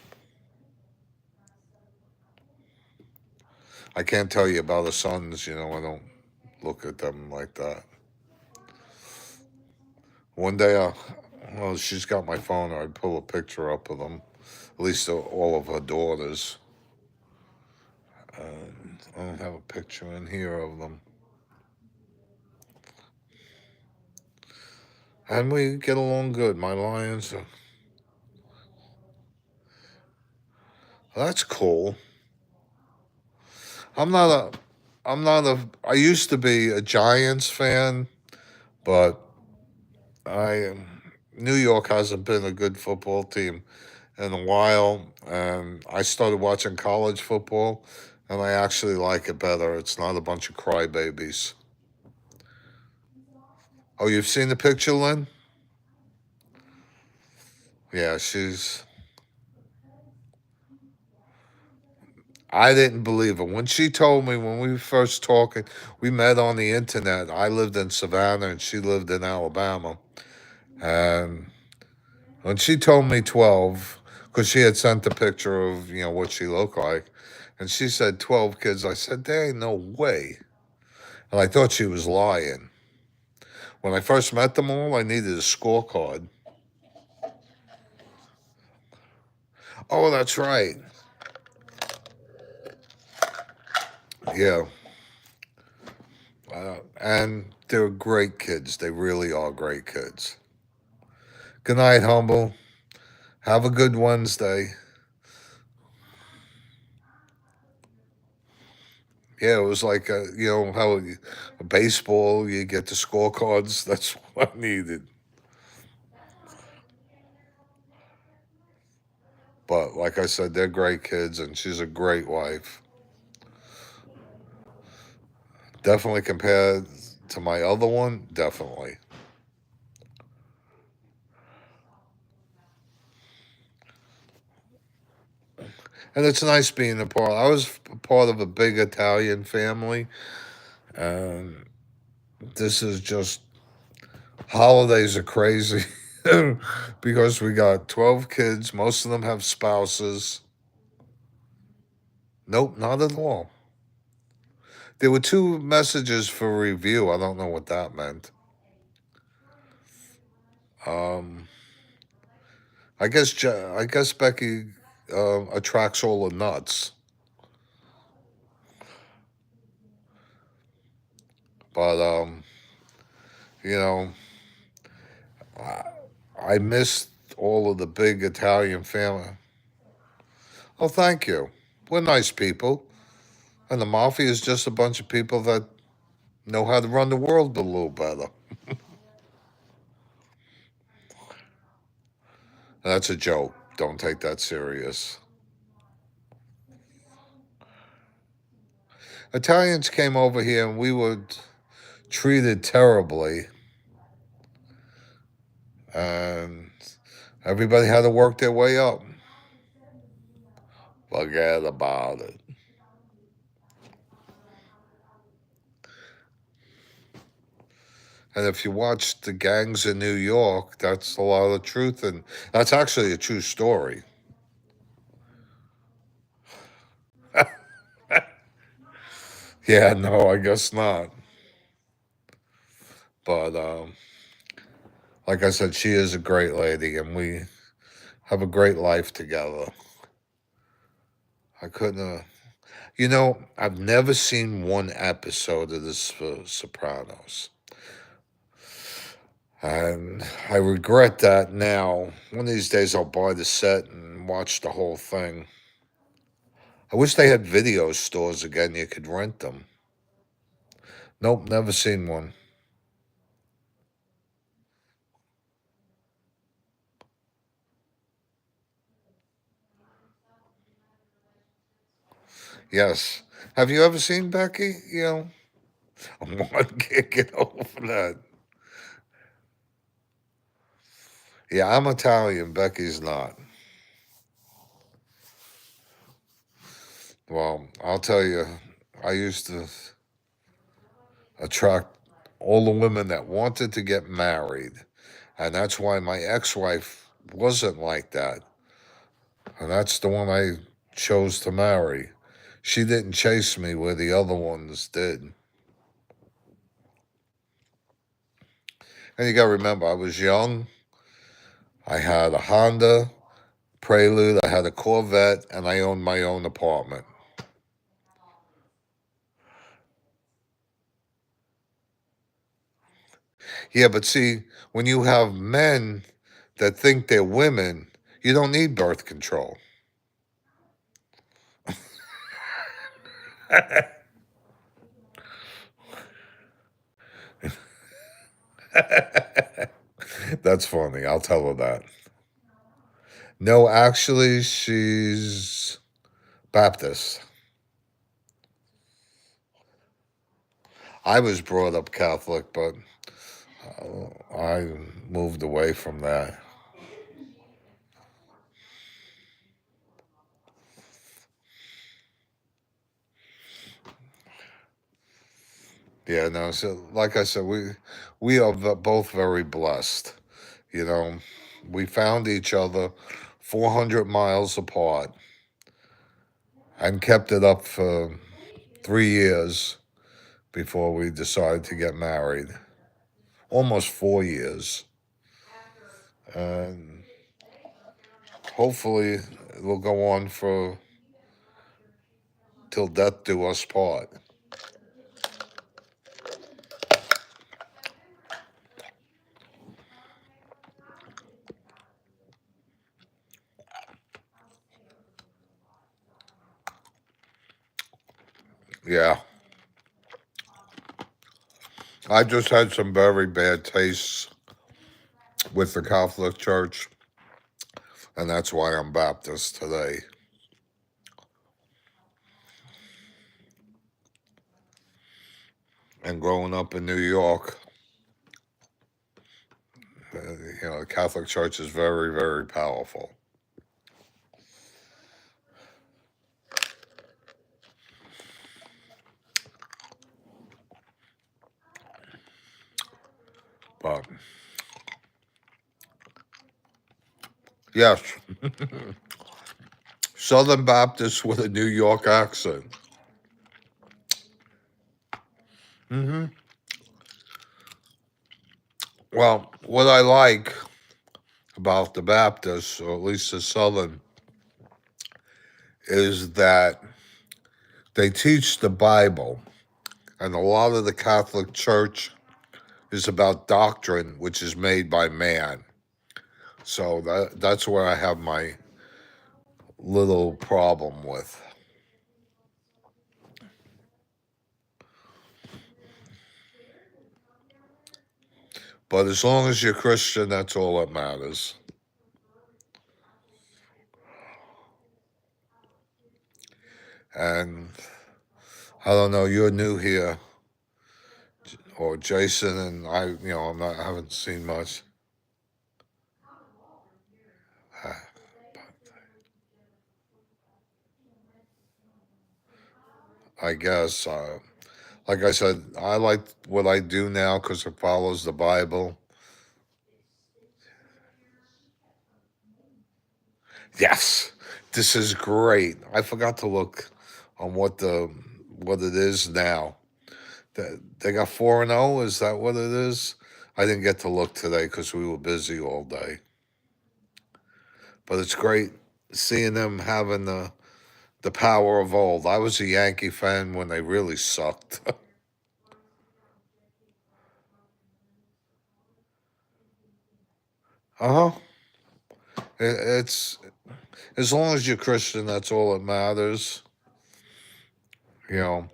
I can't tell you about her sons, I don't look at them like that. One day, well, she's got my phone, I'd pull a picture up of them, at least all of her daughters. I don't have a picture in here of them. And we get along good. My lions are... That's cool. I used to be a Giants fan, but New York hasn't been a good football team in a while, and I started watching college football, and I actually like it better. It's not a bunch of crybabies. Oh, you've seen the picture, Lynn? Yeah, I didn't believe her. When she told me, when we were first talking, we met on the internet. I lived in Savannah and she lived in Alabama. And when she told me 12, because she had sent a picture of, what she looked like, and she said 12 kids, I said, there ain't no way. And I thought she was lying. When I first met them all, I needed a scorecard. Oh, that's right. Yeah. And they're great kids. They really are great kids. Good night, Humble. Have a good Wednesday. Yeah, it was like, how a baseball, you get the scorecards. That's what I needed. But like I said, they're great kids, and she's a great wife. Definitely compared to my other one, definitely. And it's nice being a part. I was a part of a big Italian family, and this is just holidays are crazy because we got 12 kids. Most of them have spouses. Nope, not at all. There were two messages for review. I don't know what that meant. Um, I guess Becky attracts all the nuts, but you know, I, I missed all of the big Italian family. Oh, thank you. We're nice people, and the mafia is just a bunch of people that know how to run the world a little better. That's a joke. Don't take that serious. Italians came over here and we were treated terribly, and everybody had to work their way up. Forget about it. And if you watch the gangs in New York, that's a lot of truth, and that's actually a true story. Yeah, no, I guess not. But like I said, she is a great lady, and we have a great life together. I couldn't. I've never seen one episode of this Sopranos. And I regret that now. One of these days I'll buy the set and watch the whole thing. I wish they had video stores again. You could rent them. Nope, never seen one. Yes. Have you ever seen Becky? One can't get over that. Yeah, I'm Italian. Becky's not. Well, I'll tell you, I used to attract all the women that wanted to get married. And that's why my ex wife wasn't like that. And that's the one I chose to marry. She didn't chase me where the other ones did. And you got to remember, I was young. I had a Honda Prelude, I had a Corvette, and I owned my own apartment. Yeah, but see, when you have men that think they're women, you don't need birth control. That's funny. I'll tell her that. No, actually, she's Baptist. I was brought up Catholic, but I moved away from that. Yeah, no. So, like I said, we are both very blessed. You know, we found each other 400 miles apart and kept it up for 3 years before we decided to get married. almost 4 years. And hopefully it will go on for till death do us part. Yeah. I just had some very bad tastes with the Catholic Church, and that's why I'm Baptist today. And growing up in New York, the Catholic Church is very, very powerful. But yes, Southern Baptist with a New York accent. hmm Well, what I like about the Baptists, or at least the Southern, is that they teach the Bible, and a lot of the Catholic Church is about doctrine, which is made by man. So that's where I have my little problem with. But as long as you're Christian, that's all that matters. And I don't know, you're new here, or Jason and I haven't seen much. I guess, like I said, I like what I do now because it follows the Bible. Yes, this is great. I forgot to look on what it is now. They got 4-0. Is that what it is? I didn't get to look today because we were busy all day. But it's great seeing them having the power of old. I was a Yankee fan when they really sucked. Uh huh. It's as long as you're Christian, that's all that matters. You know,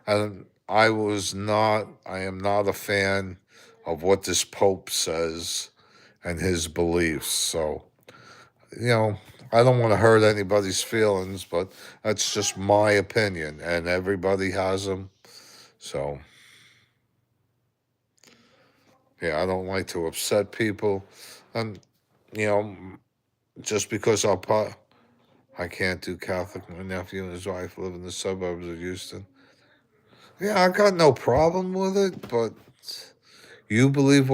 and I am not a fan of what this Pope says and his beliefs. So, you know, I don't want to hurt anybody's feelings, but that's just my opinion, and everybody has them. So, yeah, I don't like to upset people. And, you know, just because I can't do Catholic, my nephew and his wife live in the suburbs of Houston. Yeah, I got no problem with it, but you believe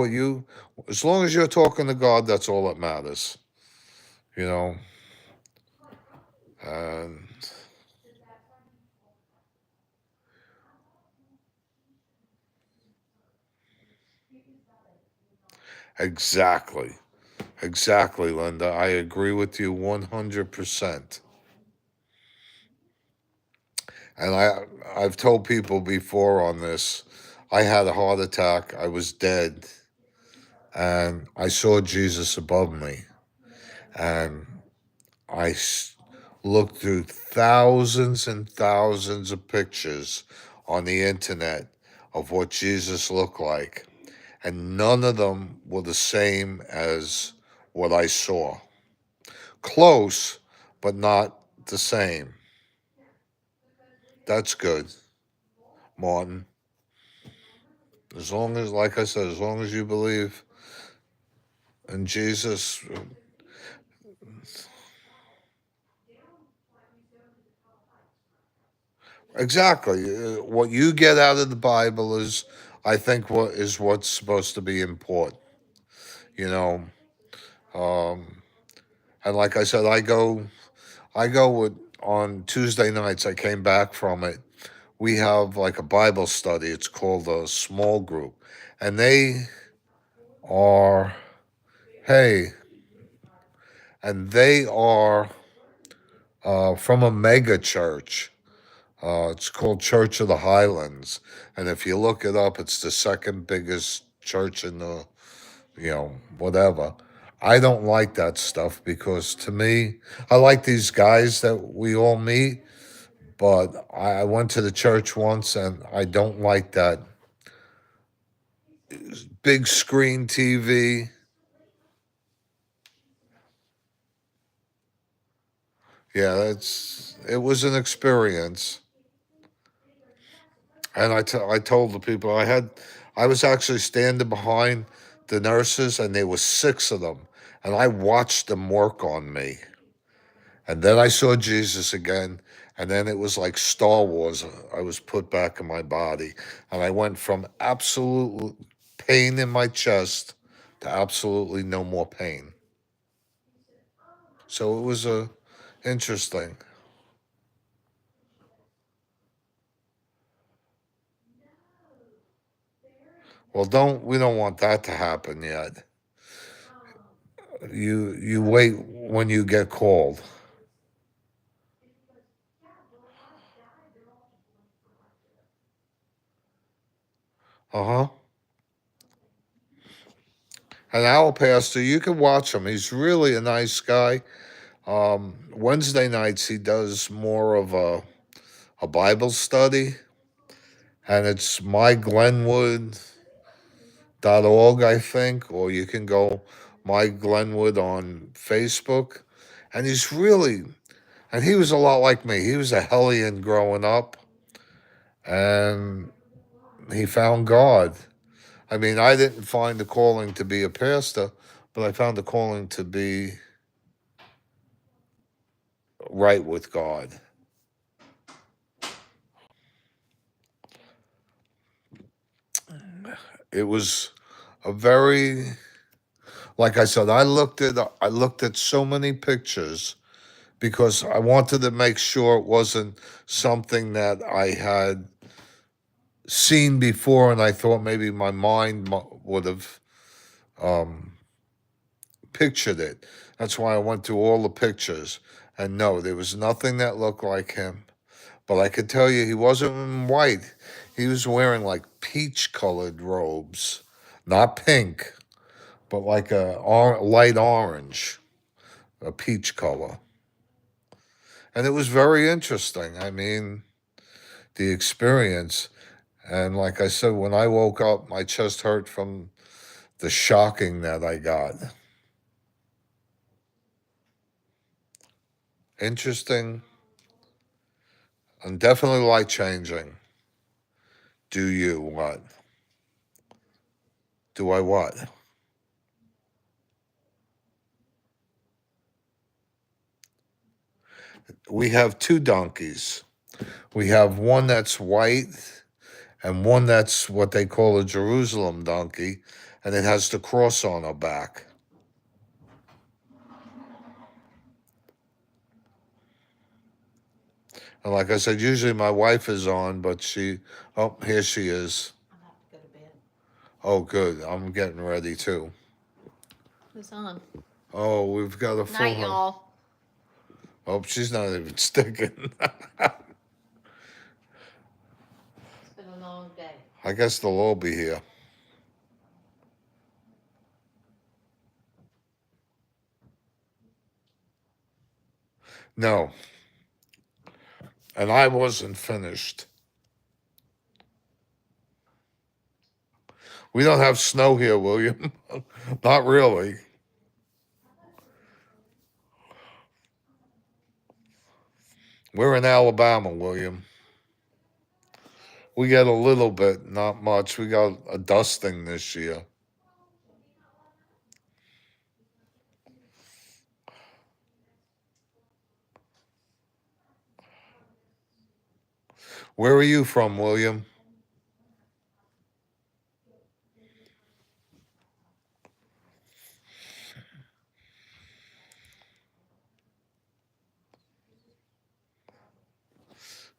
as long as you're talking to God, that's all that matters. You know, and exactly, exactly, Linda. I agree with you 100%. And I've told people before on this, I had a heart attack. I was dead, and I saw Jesus above me, and looked through thousands and thousands of pictures on the internet of what Jesus looked like, and none of them were the same as what I saw. Close, but not the same. That's good, Martin. As long as, like I said, as long as you believe in Jesus, exactly. What you get out of the Bible is, I think, what's supposed to be important. You know, um, and like I said, I go with on Tuesday nights. I came back from it. We have like a Bible study. It's called a small group, and are, hey, and they are from a mega church. It's called Church of the Highlands. And if you look it up, it's the second biggest church in the, whatever. I don't like that stuff because to me, I like these guys that we all meet, but I went to the church once and I don't like that big screen TV. Yeah, it was an experience. And I told the people I was actually standing behind the nurses, and there was six of them, and I watched them work on me. And then I saw Jesus again, and then it was like Star Wars. I was put back in my body, and I went from absolute pain in my chest to absolutely no more pain. So it was interesting. Well, don't we don't want that to happen yet. You wait when you get called. Uh huh. An owl pastor, you can watch him. He's really a nice guy. Wednesday nights he does more of a Bible study, and it's myglenwood.org, I think, or you can go My Glenwood on Facebook. And and he was a lot like me. He was a hellion growing up, and he found God. I mean, I didn't find the calling to be a pastor, but I found the calling to be right with God. It was a very, like I said, I looked at so many pictures because I wanted to make sure it wasn't something that I had seen before, and I thought maybe my mind would have um, pictured it. That's why I went through all the pictures, and no, there was nothing that looked like him. But I could tell you he wasn't in white. He was wearing like peach colored robes, not pink, but like a light orange, a peach color. And it was very interesting. I mean, the experience. And like I said, when I woke up, my chest hurt from the shocking that I got. Interesting and definitely life changing. Do you what? Do I what? We have two donkeys. We have one that's white and one that's what they call a Jerusalem donkey, and it has the cross on her back. And like I said, usually my wife is on, but here she is. I'm about to go to bed. Oh, good. I'm getting ready too. Who's on? Oh, we've got a full Night, y'all. Oh, she's not even sticking. It's been a long day. I guess they'll all be here. No, and I wasn't finished. We don't have snow here, William. Not really. We're in Alabama, William. We get a little bit, not much. We got a dusting this year. Where are you from, William?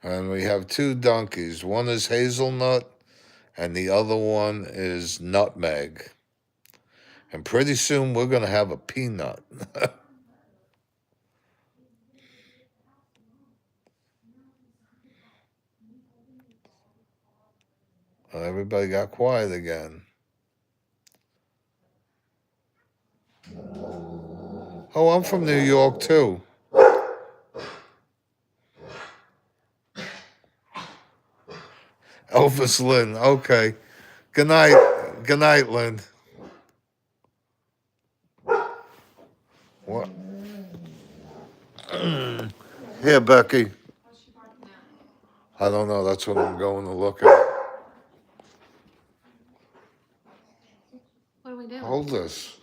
And we have two donkeys. One is hazelnut, and the other one is nutmeg. And pretty soon we're going to have a peanut. Everybody got quiet again. Oh, I'm from New York too. Elvis Lynn. Okay. Good night. Good night, Lynn. What? Here, Becky. I don't know. That's what I'm going to look at. What are we doing? Hold this.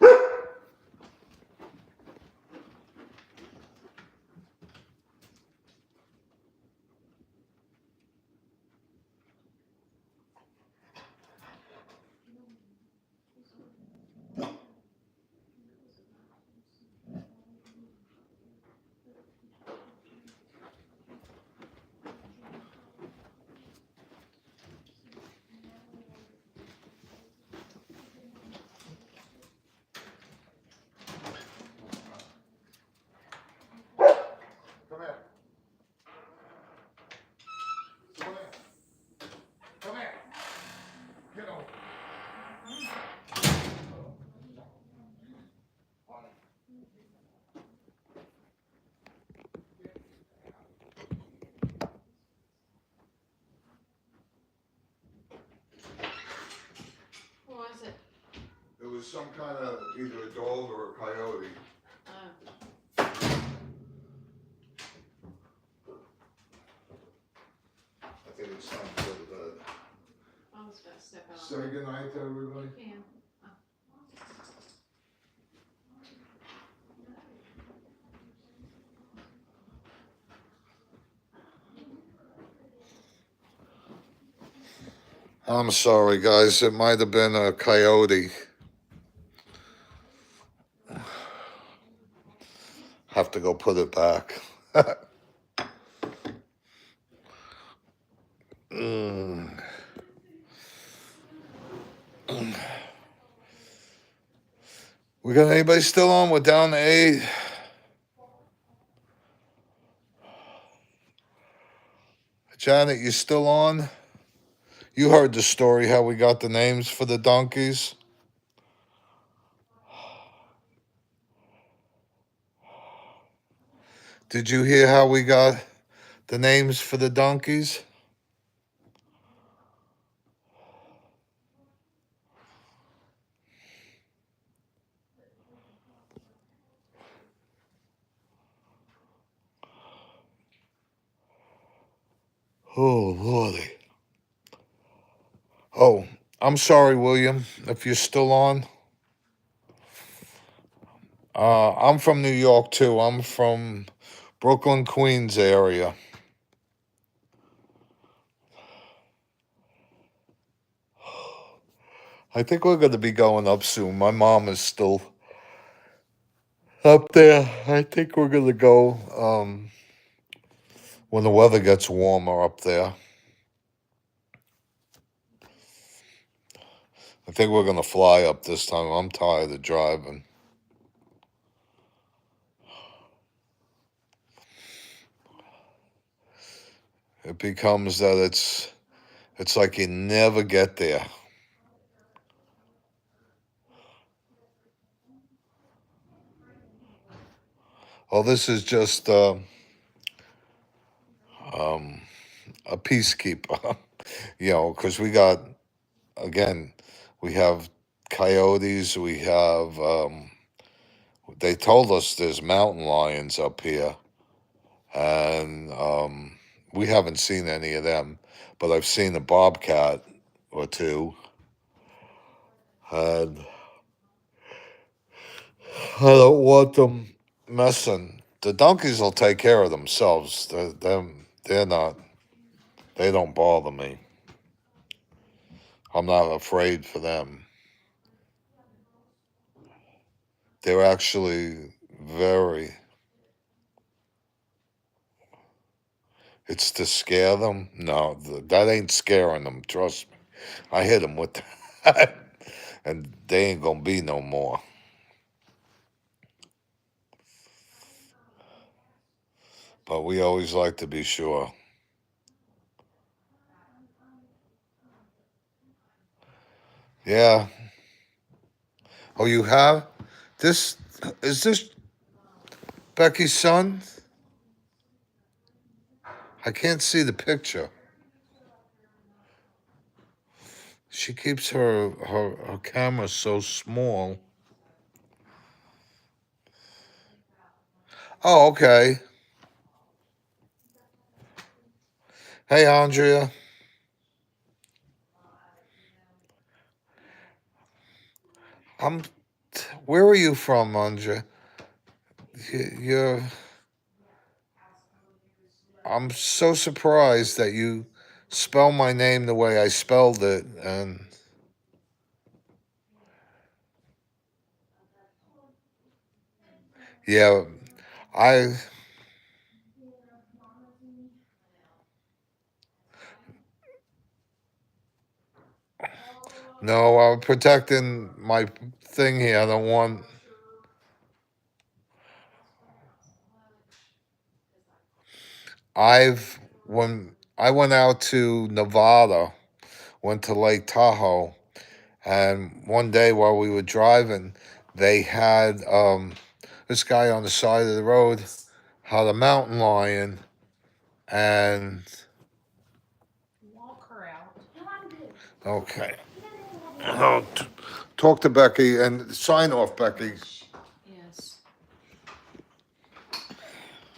Come here. Come here. Come here. Get over. What was it? It was some kind of either a dog or a coyote. Oh. I think it's time to go to bed. I was gonna step out. Say goodnight to everybody. You can. I'm sorry, guys. It might have been a coyote. Have to go put it back. We got anybody still on? We're down to 8. Janet, you still on? You heard the story how we got the names for the donkeys? Did you hear how we got the names for the donkeys? Oh, Lordy. Oh, I'm sorry, William, if you're still on. I'm from New York, too. I'm from Brooklyn, Queens area. I think we're going to be going up soon. My mom is still up there. I think we're going to go when the weather gets warmer up there. I think we're going to fly up this time. I'm tired of driving. It becomes that it's like you never get there. Well, this is just a peacekeeper, because we got, again, we have coyotes, we have, they told us there's mountain lions up here, and we haven't seen any of them, but I've seen a bobcat or two, and I don't want them messing. The donkeys will take care of themselves. They're not, they don't bother me. I'm not afraid for them. They're actually very, it's to scare them. No, that ain't scaring them, trust me. I hit them with that. and they ain't gonna be no more. But we always like to be sure. Yeah. Oh, you have? This is this Becky's son? I can't see the picture. She keeps her camera so small. Oh, okay. Hey, Andrea. I'm. Where are you from, Andrea? You're. I'm so surprised that you spell my name the way I spelled it, and yeah, I no, I'm protecting my thing here. I don't want. When I went out to Nevada, went to Lake Tahoe, and one day while we were driving, they had this guy on the side of the road had a mountain lion, and Walk her out. okay, oh, talk to Becky and sign off, Becky. Yes.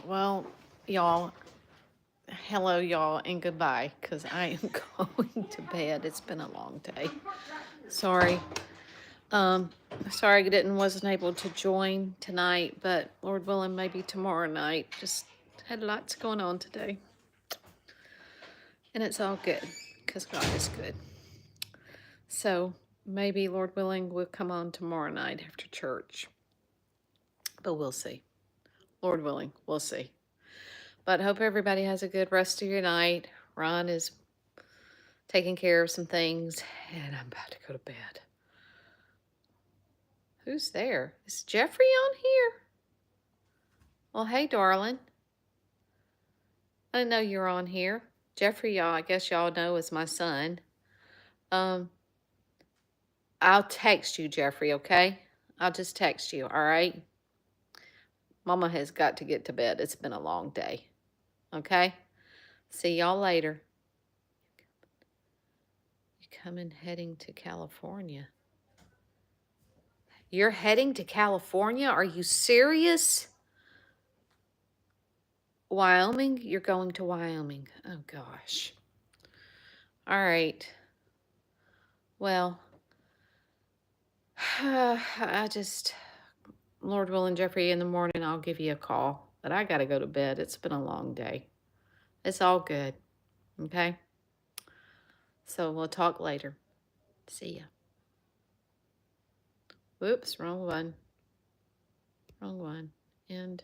Well, y'all, hello, y'all, and goodbye, because I am going to bed. It's been a long day. Sorry. Sorry I wasn't able to join tonight, but Lord willing, maybe tomorrow night. Just had lots going on today. And it's all good, because God is good. So maybe, Lord willing, we'll come on tomorrow night after church. But we'll see. Lord willing, we'll see. But hope everybody has a good rest of your night. Ron is taking care of some things, and I'm about to go to bed. Who's there? Is Jeffrey on here? Well, hey, darling. I didn't know you were on here. Jeffrey, y'all, I guess y'all know is my son. I'll text you, Jeffrey, okay? I'll just text you, all right? Mama has got to get to bed. It's been a long day. Okay? See y'all later. You coming heading to California? You're heading to California? Are you serious? Wyoming? You're going to Wyoming. Oh, gosh. All right. Well, Lord willing, Jeffrey, in the morning, I'll give you a call. But I got to go to bed. It's been a long day. It's all good. Okay? So we'll talk later. See ya. Whoops, wrong one. Wrong one. And